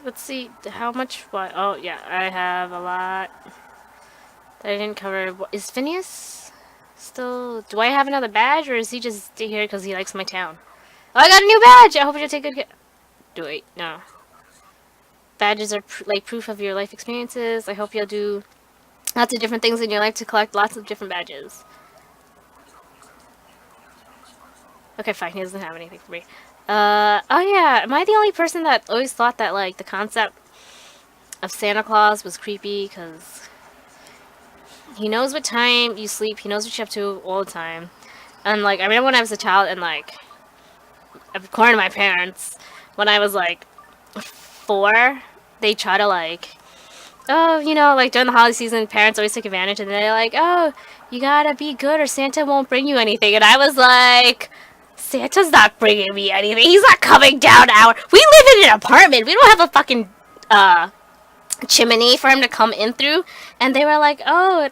Let's see how much. What? Oh yeah, I have a lot that I didn't cover. Is Phineas still? Do I have another badge, or is he just here because he likes my town? Oh, I got a new badge. I hope you take good care. Do wait, no. Badges are like proof of your life experiences. I hope you'll do lots of different things in your life to collect lots of different badges. Okay, fine. He doesn't have anything for me. Oh yeah. Am I the only person that always thought that like the concept of Santa Claus was creepy? Because he knows what time you sleep. He knows what you're up to all the time. And like, I remember when I was a child, and like, according to my parents, when I was like 4, they try to like, oh, you know, like during the holiday season, parents always take advantage, and they're like, oh, you gotta be good or Santa won't bring you anything. And I was like, Santa's not bringing me anything. He's not coming down our. We live in an apartment. We don't have a fucking chimney for him to come in through. And they were like, oh,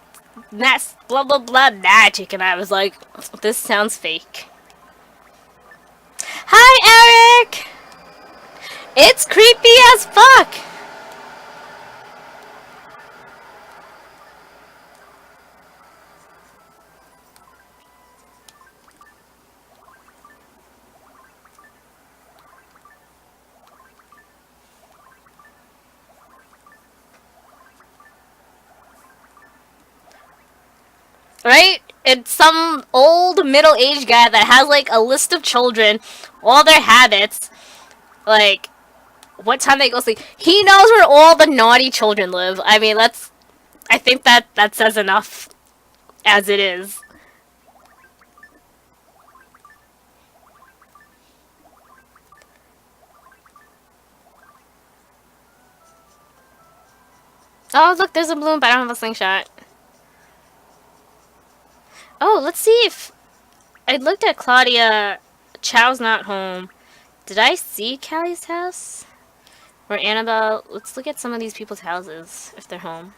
that's blah blah blah magic. And I was like, this sounds fake. Hi, Eric. It's creepy as fuck. Right? It's some old middle-aged guy that has like a list of children, all their habits, like what time they go sleep. He knows where all the naughty children live. I mean, that's. I think that says enough as it is. Oh, look, there's a balloon, but I don't have a slingshot. Oh, let's see if I looked at Claudia Chow's not home. Did I see Callie's house? Or Annabelle? Let's look at some of these people's houses, if they're home.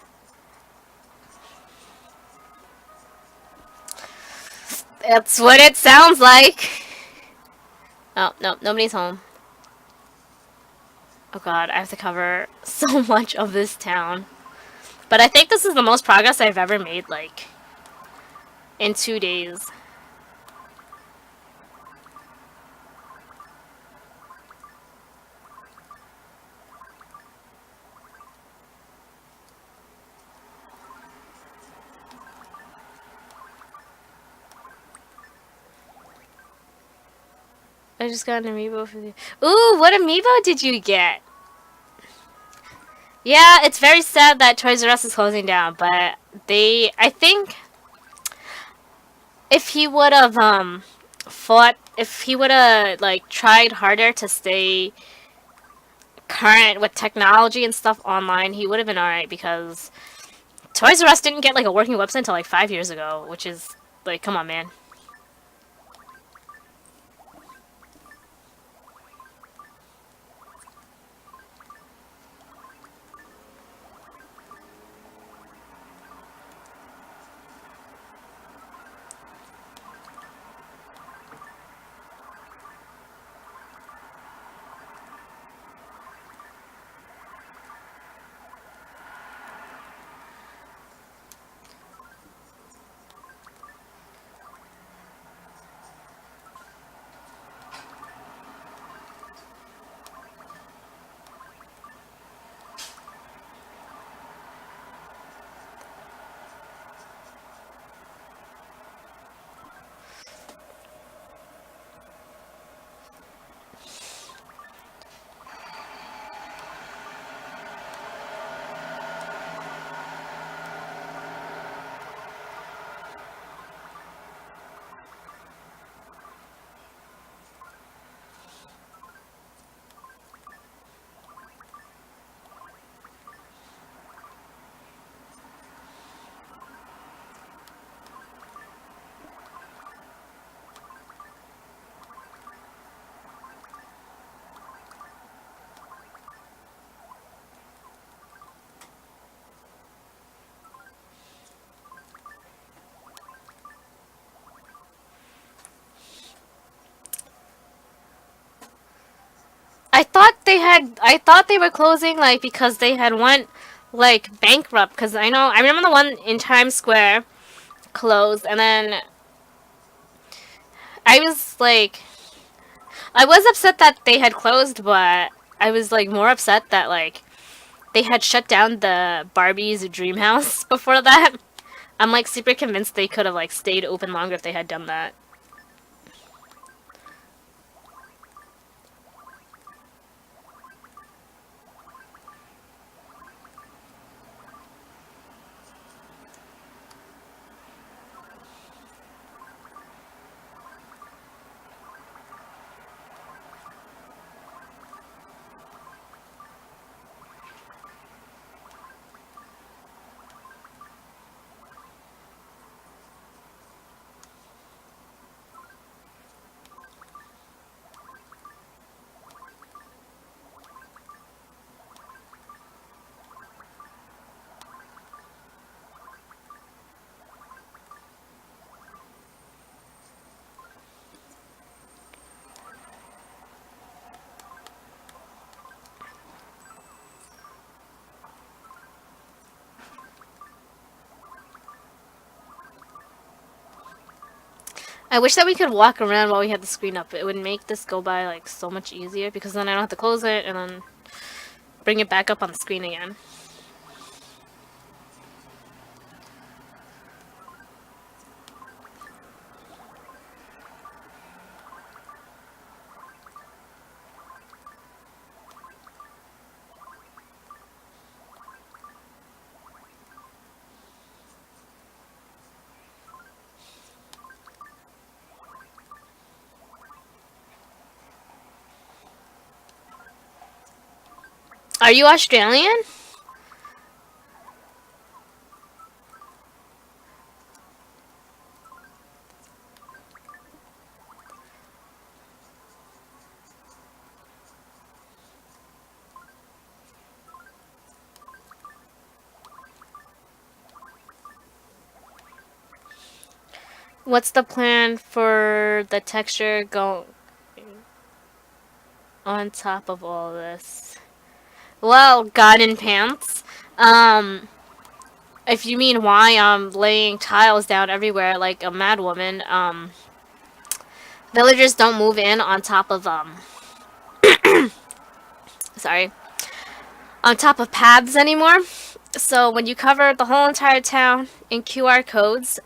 That's what it sounds like. Oh, no, nobody's home. Oh god, I have to cover so much of this town. But I think this is the most progress I've ever made, like, in 2 days. I just got an amiibo for you. Ooh, what amiibo did you get? Yeah, it's very sad that Toys R Us is closing down, but I think if he would have, if he would have, like, tried harder to stay current with technology and stuff online, he would have been alright because Toys R Us didn't get, like, a working website until, like, 5 years ago, which is, like, come on, man. I thought they were closing, like, because they had went, like, bankrupt, because I remember the one in Times Square closed, and then I was, like, I was upset that they had closed, but I was, like, more upset that, like, they had shut down the Barbie's Dream House before that. I'm, like, super convinced they could have, like, stayed open longer if they had done that. I wish that we could walk around while we had the screen up. It would make this go by, like, so much easier, because then I don't have to close it and then bring it back up on the screen again. Are you Australian? What's the plan for the texture going on top of all this? Well, God in pants. Um, if you mean why I'm laying tiles down everywhere like a madwoman, villagers don't move in on top of sorry, on top of paths anymore. So when you cover the whole entire town in QR codes,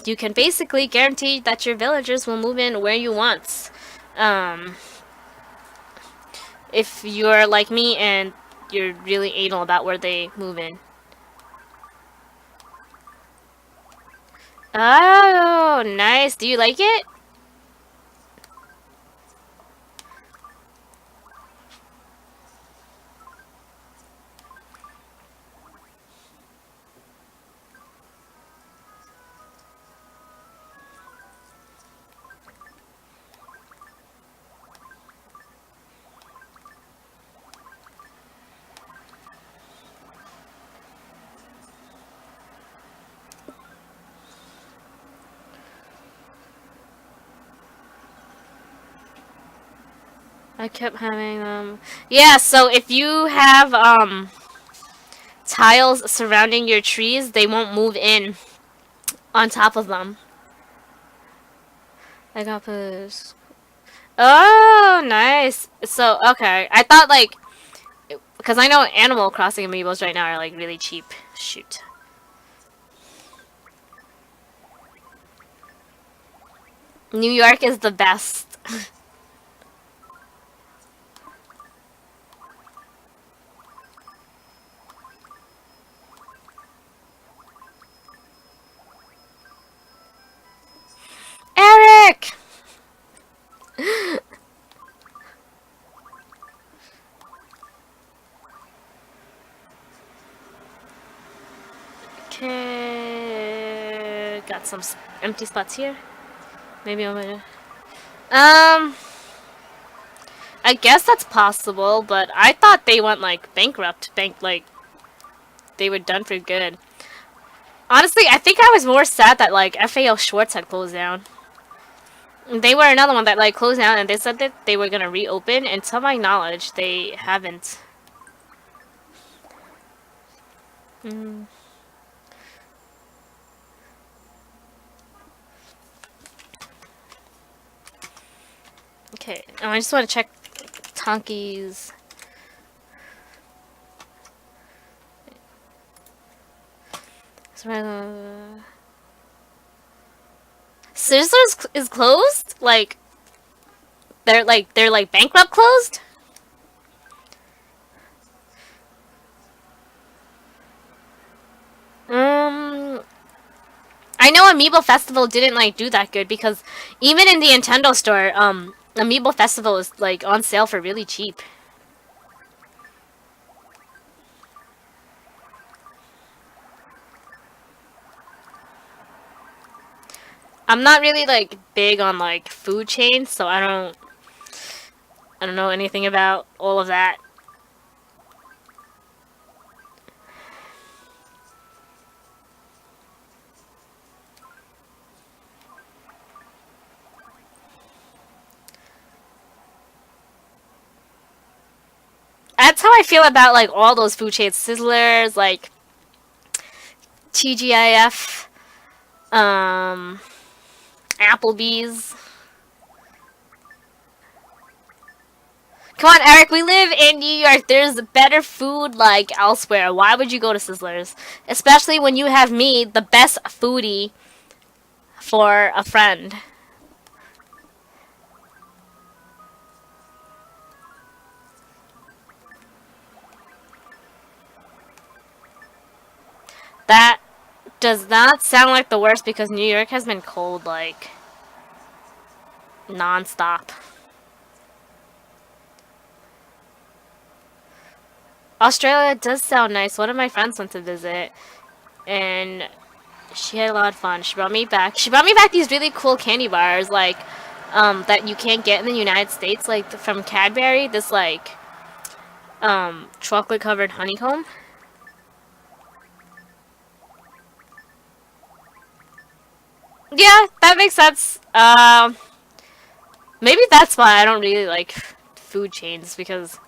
you can basically guarantee that your villagers will move in where you want. Um, if you're like me and you're really anal about where they move in. Oh, nice. Do you like it? I kept having Yeah, so if you have tiles surrounding your trees, they won't move in on top of them. I got this. Oh, nice. So, okay. I thought like because I know Animal Crossing amiibos right now are like really cheap. Shoot. New York is the best. Eric! Okay, got some empty spots here. Maybe I'm gonna. I guess that's possible, but I thought they went like bankrupt. Like they were done for good. Honestly, I think I was more sad that like FAO Schwartz had closed down. They were another one that like closed down, and they said that they were gonna reopen, and to my knowledge, they haven't. Mm. Okay, I just want to check Tonki's. Sizzlers is closed. Like they're like bankrupt closed. Um, I know Amiibo Festival didn't like do that good because even in the Nintendo store, Amiibo Festival is like on sale for really cheap. I'm not really like big on like food chains, so I don't know anything about all of that. That's how I feel about like all those food chains, Sizzlers, like TGIF, um, Applebee's. Come on, Eric, we live in New York. There's better food like elsewhere. Why would you go to Sizzlers? Especially when you have me, the best foodie for a friend. That does not sound like the worst because New York has been cold like non-stop. Australia does sound nice. One of my friends went to visit and she had a lot of fun. She brought me back. She brought me back these really cool candy bars like that you can't get in the United States, like from Cadbury, this like chocolate covered honeycomb. Yeah, that makes sense. Maybe that's why I don't really like food chains because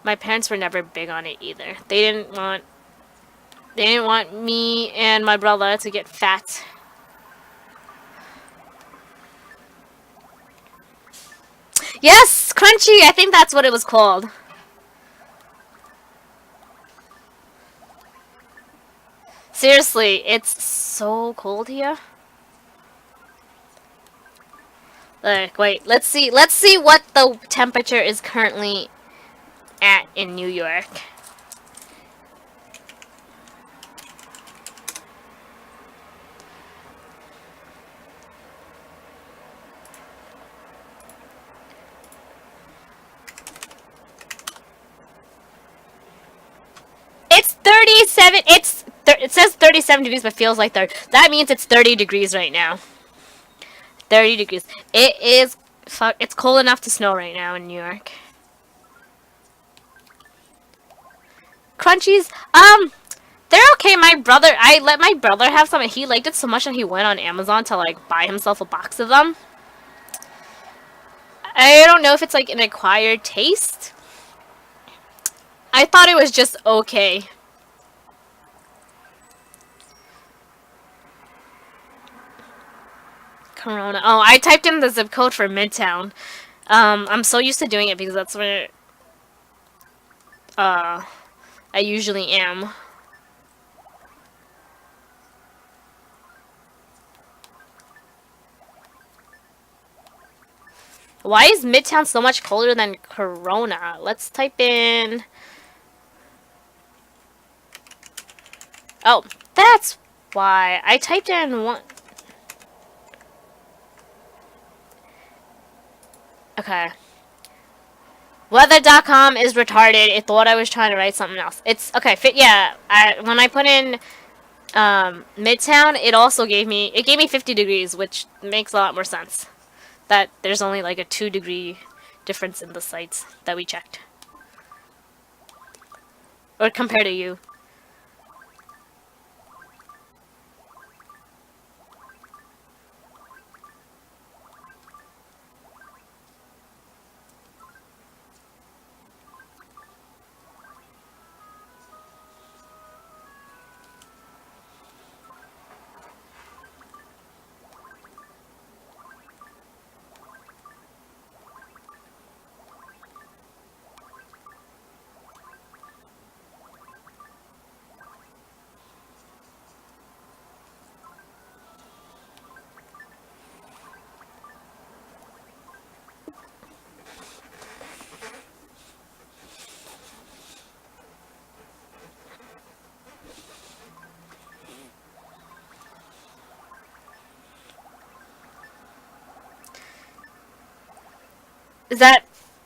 my parents were never big on it either. They didn't want me and my brother to get fat. Yes, crunchy. I think that's what it was called. Seriously, it's so cold here. Like, wait, let's see. Let's see what the temperature is currently at in New York. It's 37. It says 37 degrees, but feels like 30. That means it's 30 degrees right now. 30 degrees. It is. Fuck. It's cold enough to snow right now in New York. Crunchies. They're okay. I let my brother have some, and he liked it so much that he went on Amazon to like buy himself a box of them. I don't know if it's like an acquired taste. I thought it was just okay. Corona. Oh, I typed in the zip code for Midtown. I'm so used to doing it because that's where uh I usually am. Why is Midtown so much colder than Corona? Let's type in. Oh, that's why I typed in one. Okay. Weather.com is retarded. It thought I was trying to write something else. It's okay. Yeah. When I put in Midtown, it gave me 50 degrees, which makes a lot more sense. That there's only like a 2-degree difference in the sites that we checked, or compared to you. Is that?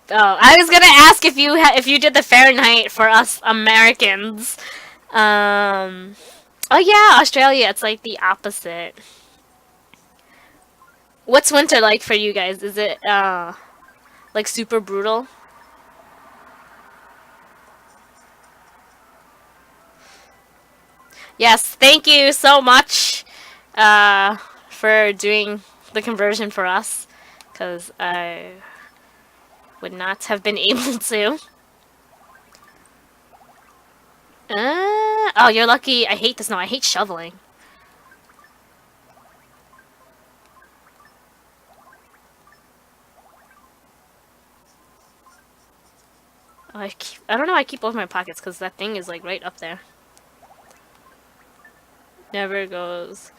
Oh, I was gonna ask if you did the Fahrenheit for us Americans. Um. Oh yeah, Australia. It's like the opposite. What's winter like for you guys? Is it like super brutal? Yes. Thank you so much uh for doing the conversion for us, because I would not have been able to. Oh, you're lucky. I hate the snow. I hate shoveling. I don't know. I keep both my pockets because that thing is like right up there. Never goes.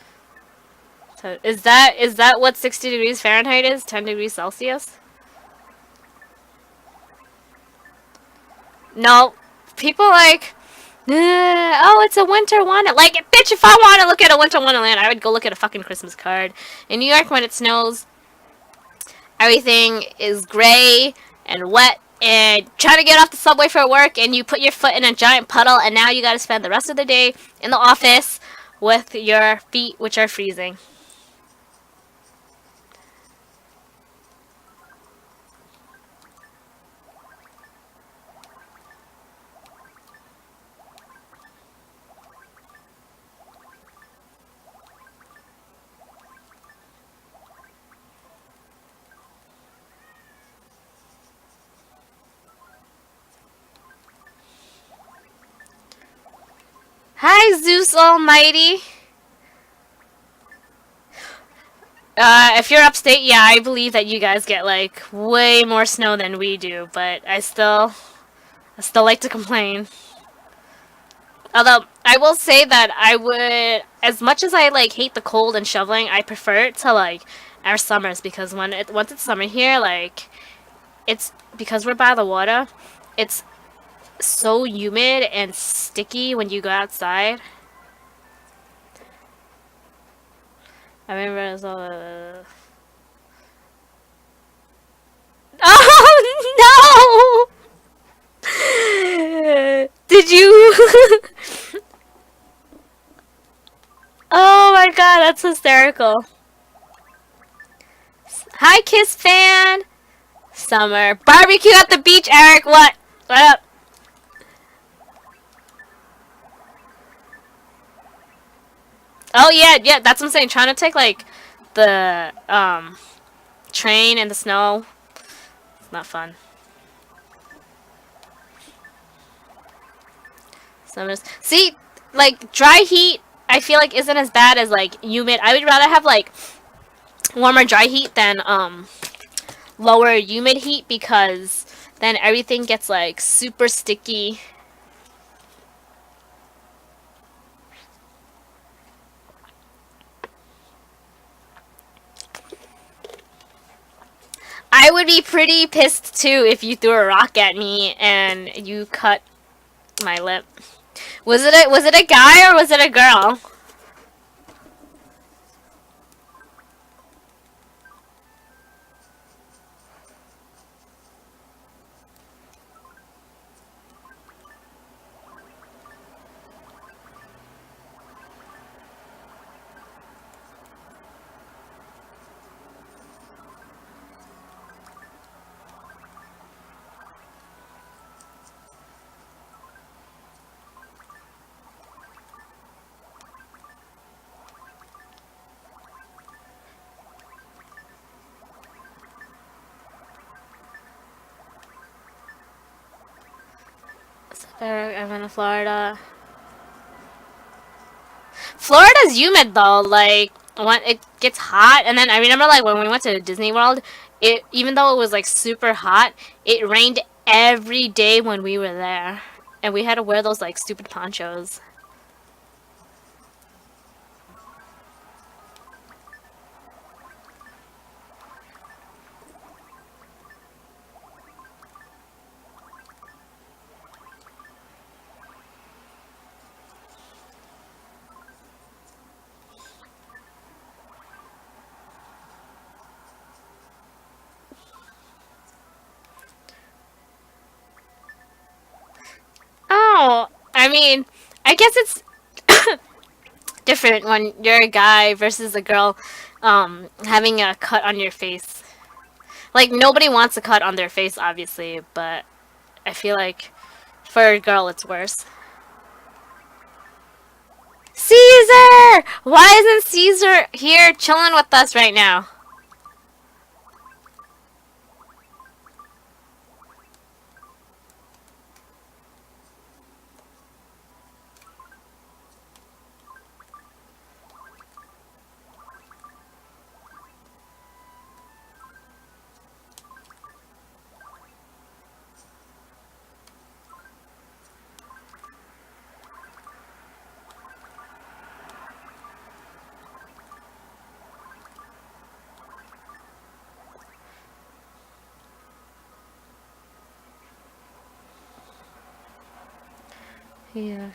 Is that what 60 degrees Fahrenheit is? 10 degrees Celsius? No. People like, oh, it's a winter wonderland. Like, bitch, if I want to look at a winter wonderland, I would go look at a fucking Christmas card. In New York, when it snows, everything is gray and wet. And trying to get off the subway for work, and you put your foot in a giant puddle, and now you gotta spend the rest of the day in the office with your feet, which are freezing. Hi, Zeus Almighty. If you're upstate, yeah, I believe that you guys get like way more snow than we do, but I still like to complain. Although I will say that I would, as much as I like hate the cold and shoveling, I prefer it to like our summers because once it's summer here, like it's because we're by the water, it's so humid and sticky when you go outside. I remember it was all. Oh no! Did you? Oh my god, that's hysterical. Hi, Kiss fan. Summer barbecue at the beach, Eric. What? What up? Oh yeah, yeah. That's what I'm saying. Trying to take like the train in the snow. It's not fun. Summers. See, like dry heat. I feel like isn't as bad as like humid. I would rather have like warmer dry heat than lower humid heat because then everything gets like super sticky. I would be pretty pissed too if you threw a rock at me and you cut my lip. Was it a guy or was it a girl? I'm in Florida. Florida's humid though. Like when it gets hot, and then I remember like when we went to Disney World, it even though it was like super hot, it rained every day when we were there, and we had to wear those like stupid ponchos. Oh, I mean, I guess it's different when you're a guy versus a girl, having a cut on your face. Like nobody wants a cut on their face, obviously, but I feel like for a girl it's worse. Caesar! Why isn't Caesar here chilling with us right now? Yeah.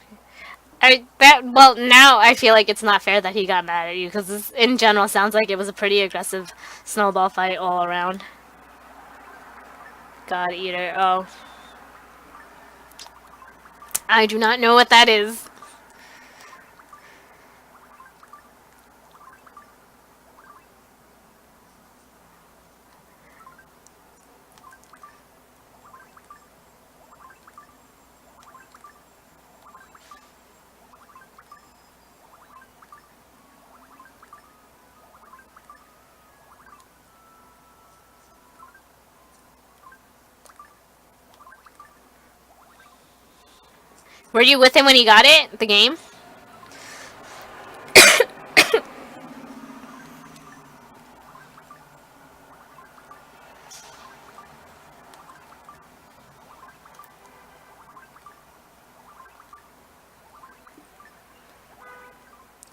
Well, now I feel like it's not fair that he got mad at you because this in general sounds like it was a pretty aggressive snowball fight all around. God eater. Oh, I do not know what that is. Were you with him when he got it? The game?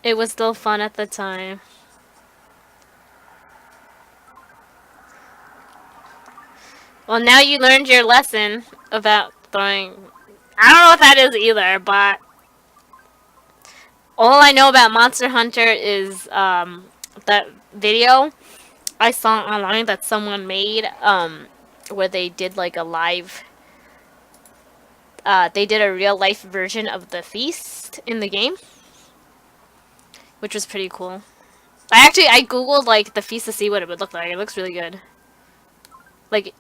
It was still fun at the time. Well, now you learned your lesson about throwing. I don't know what that is either, but all I know about Monster Hunter is that video I saw online that someone made where they did like a live they did a real life version of the feast in the game, which was pretty cool. I googled like the feast to see what it would look like. It looks really good. Like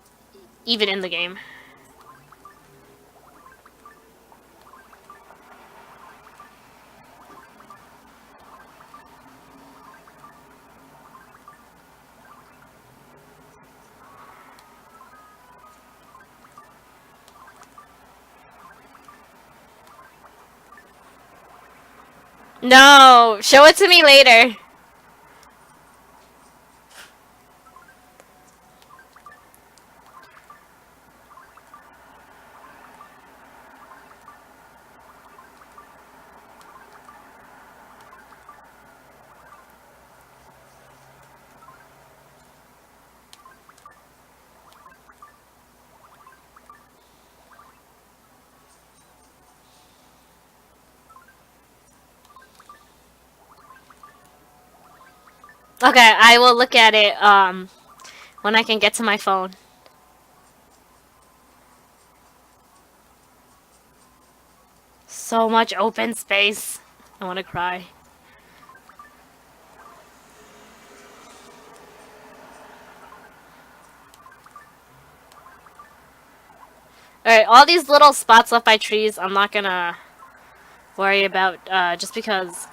even in the game. No, show it to me later. Okay, I will look at it when I can get to my phone. So much open space. I want to cry. Alright, all these little spots left by trees, I'm not gonna worry about, just because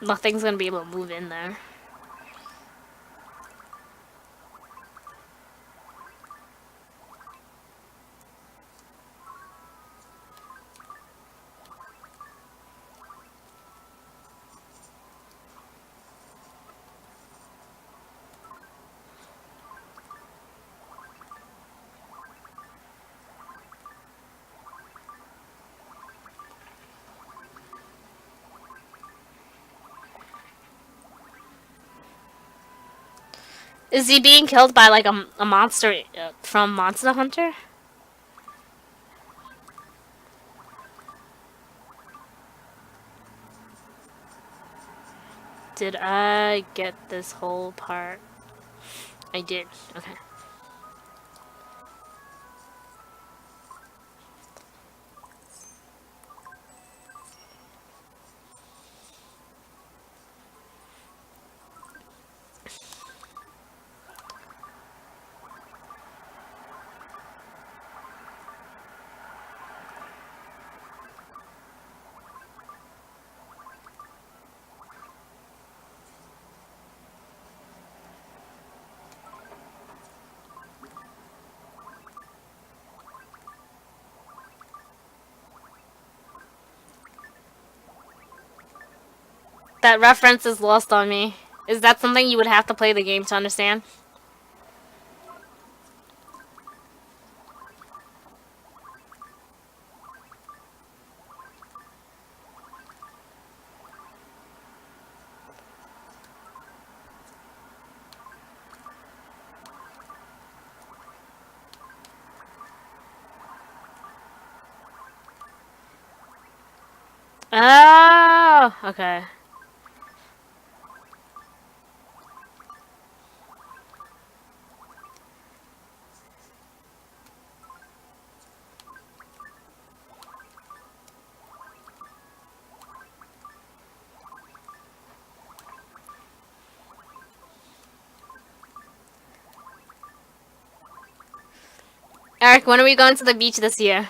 nothing's gonna be able to move in there. Is he being killed by like a monster from Monster Hunter? Did I get this whole part? I did. Okay. That reference is lost on me. Is that something you would have to play the game to understand? Oh, okay. Eric, when are we going to the beach this year?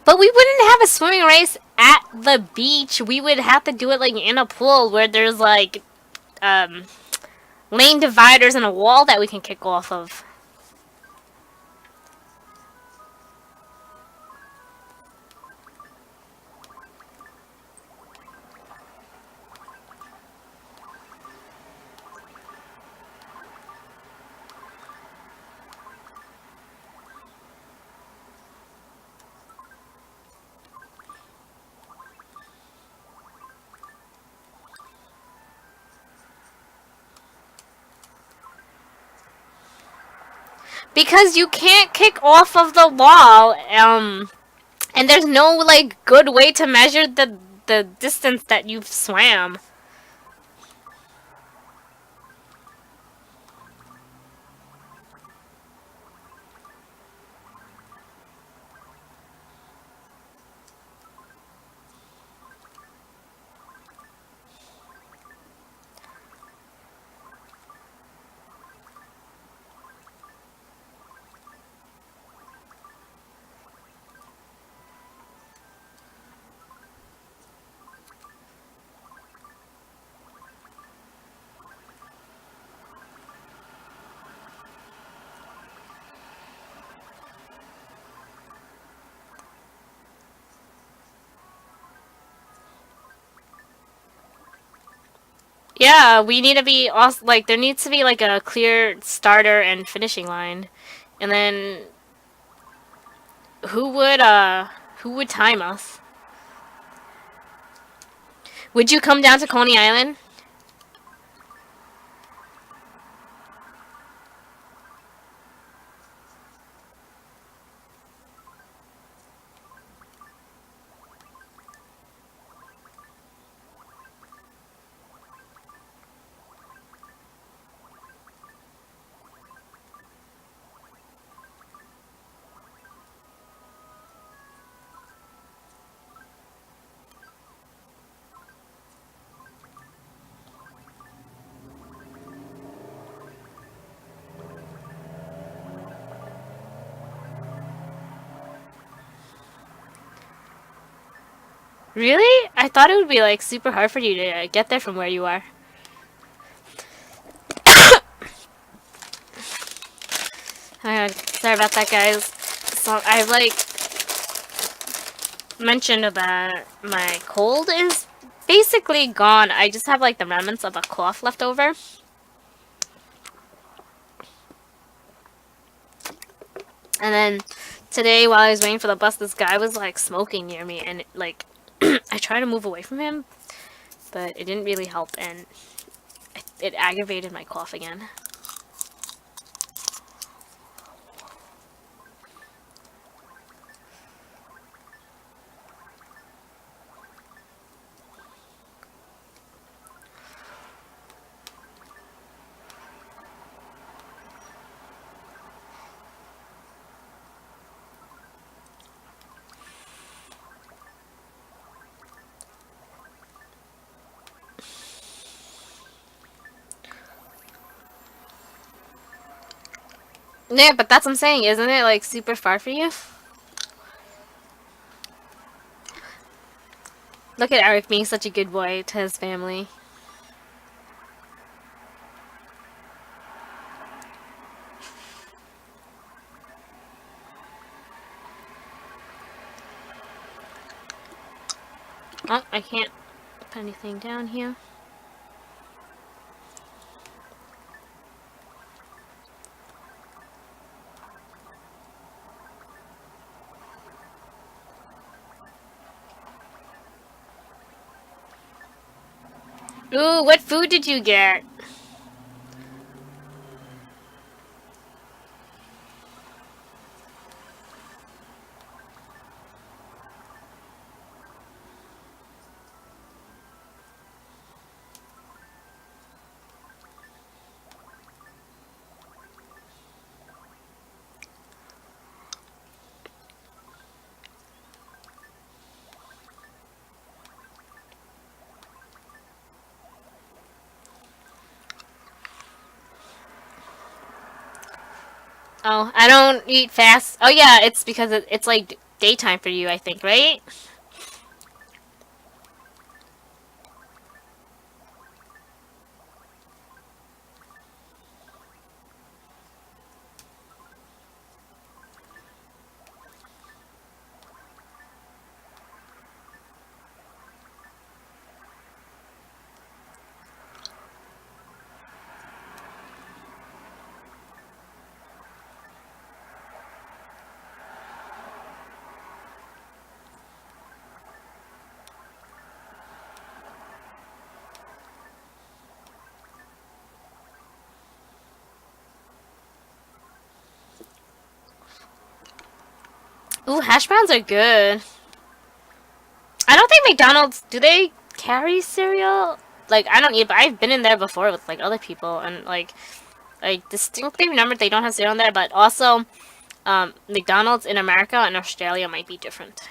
But we wouldn't have a swimming race at the beach. We would have to do it like in a pool where there's like um lane dividers and a wall that we can kick off of. Because you can't kick off of the wall, and there's no like good way to measure the distance that you've swam. Yeah, we need to be also like there needs to be like a clear starter and finishing line. And then who would who would time us? Would you come down to Coney Island? Really? I thought it would be like super hard for you to get there from where you are. Sorry about that, guys. So I like mentioned that my cold is basically gone. I just have like the remnants of a cough left over. And then today, while I was waiting for the bus, this guy was like smoking near me, and like I tried to move away from him, but it didn't really help, and it aggravated my cough again. Yeah, but that's what I'm saying, isn't it like super far for you? Look at Eric being such a good boy to his family. Oh, I can't put anything down here. Ooh, what food did you get? Oh, I don't eat fast. Oh yeah, it's because it's like daytime for you, I think, right? Ooh, hash browns are good. I don't think McDonald's, do they carry cereal? Like, I don't eat, but I've been in there before with like other people, and like I distinctly remember they don't have cereal in there. But also, McDonald's in America and Australia might be different.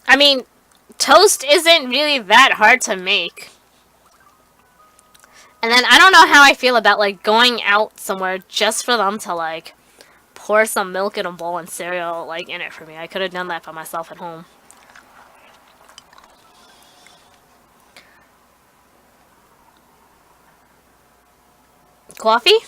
I mean, toast isn't really that hard to make. And then I don't know how I feel about like going out somewhere just for them to like pour some milk in a bowl and cereal like in it for me. I could have done that by myself at home. Coffee?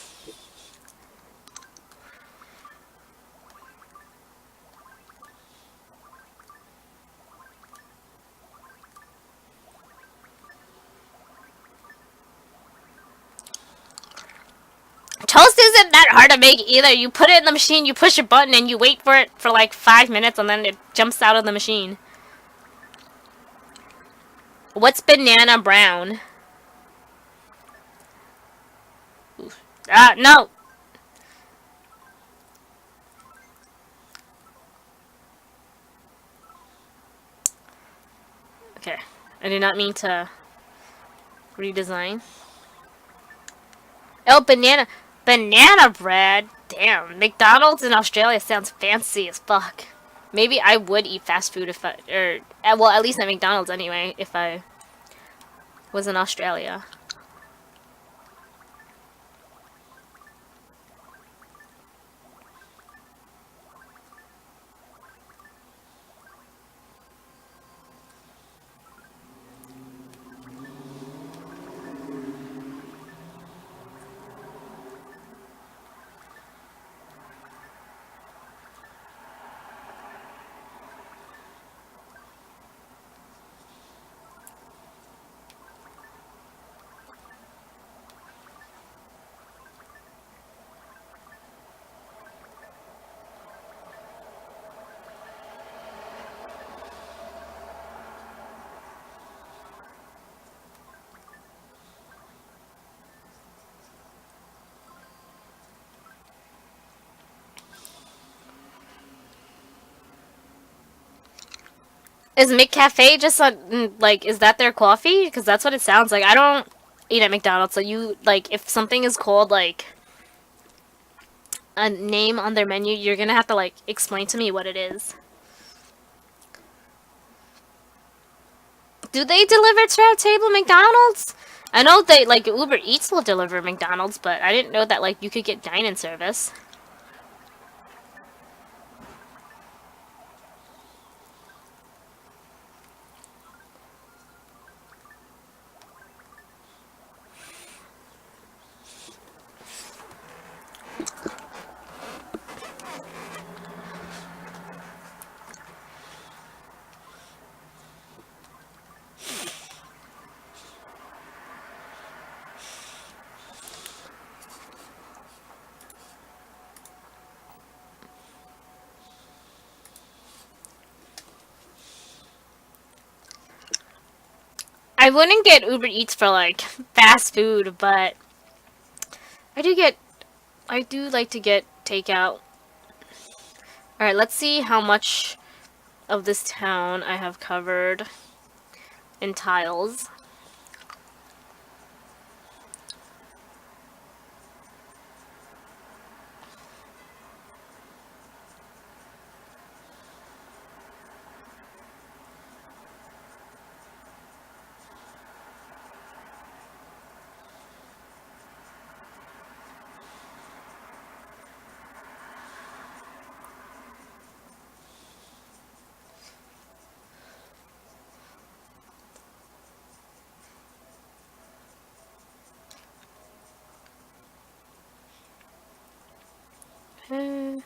Toast isn't that hard to make either. You put it in the machine, you push a button, and you wait for it for like 5 minutes, and then it jumps out of the machine. What's banana brown? No. Okay. I did not mean to redesign. Oh, banana. Banana bread? Damn. McDonald's in Australia sounds fancy as fuck. Maybe I would eat fast food if I, or, well, at least at McDonald's anyway, if I was in Australia. Is McCafe just like, is that their coffee? Because that's what it sounds like. I don't eat at McDonald's, so you, like, if something is called, like, a name on their menu, you're gonna have to, like, explain to me what it is. Do they deliver to our table, McDonald's? I know they, like, Uber Eats will deliver McDonald's, but I didn't know that, like, you could get dine-in service. I wouldn't get Uber Eats for like fast food, but I do get I do like to get takeout. Alright, let's see how much of this town I have covered in tiles. Uh,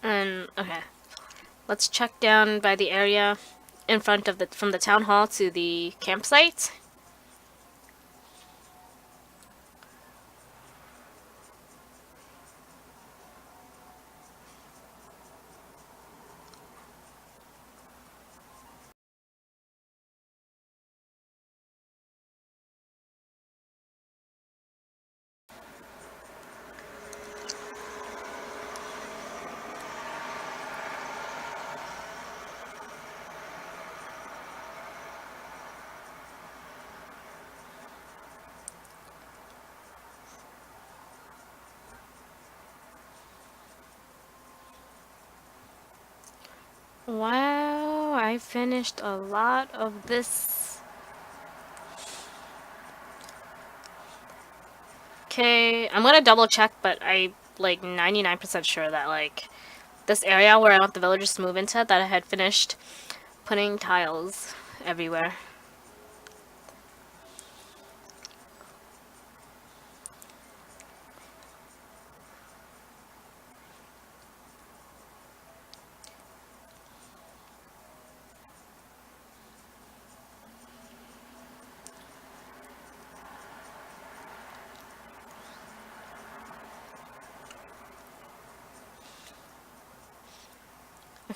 And okay, let's check down by the area in front of the from the town hall to the campsite. Wow, I finished a lot of this. Okay, I'm gonna double check, but I like 99% sure that like this area where I want the villagers to move into, that I had finished putting tiles everywhere.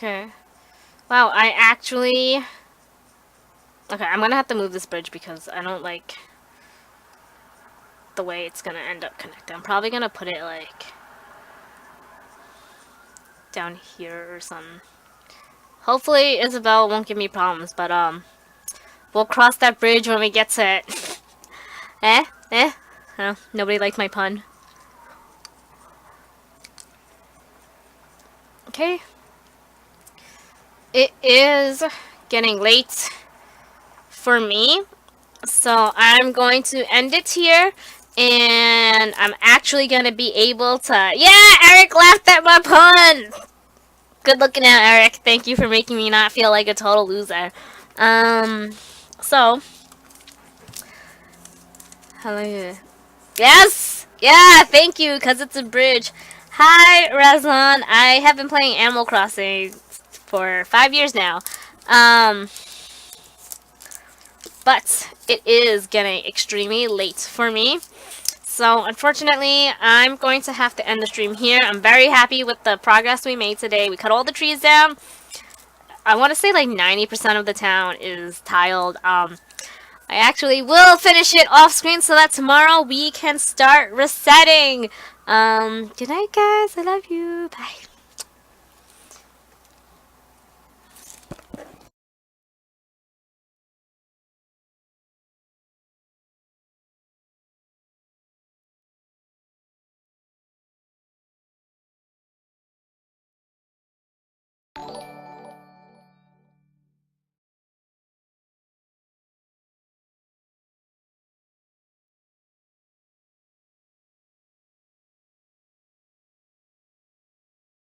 Okay. Wow, I actually... Okay, I'm gonna have to move this bridge because I don't like the way it's gonna end up connected. I'm probably gonna put it like down here or something. Hopefully Isabel won't give me problems, but we'll cross that bridge when we get to it. Eh? Eh? Oh, nobody liked my pun. Okay. It is getting late for me, so I'm going to end it here. And I'm actually gonna be able to... Yeah! Eric laughed at my pun! Good looking out, Eric. Thank you for making me not feel like a total loser. So... Hello. Yes! Yeah, thank you, because it's a bridge. Hi, Razan. I have been playing Animal Crossing for 5 years now. But it is getting extremely late for me. So, unfortunately, I'm going to have to end the stream here. I'm very happy with the progress we made today. We cut all the trees down. I want to say like 90% of the town is tiled. I actually will finish it off screen so that tomorrow we can start resetting. Good night, guys. I love you. Bye.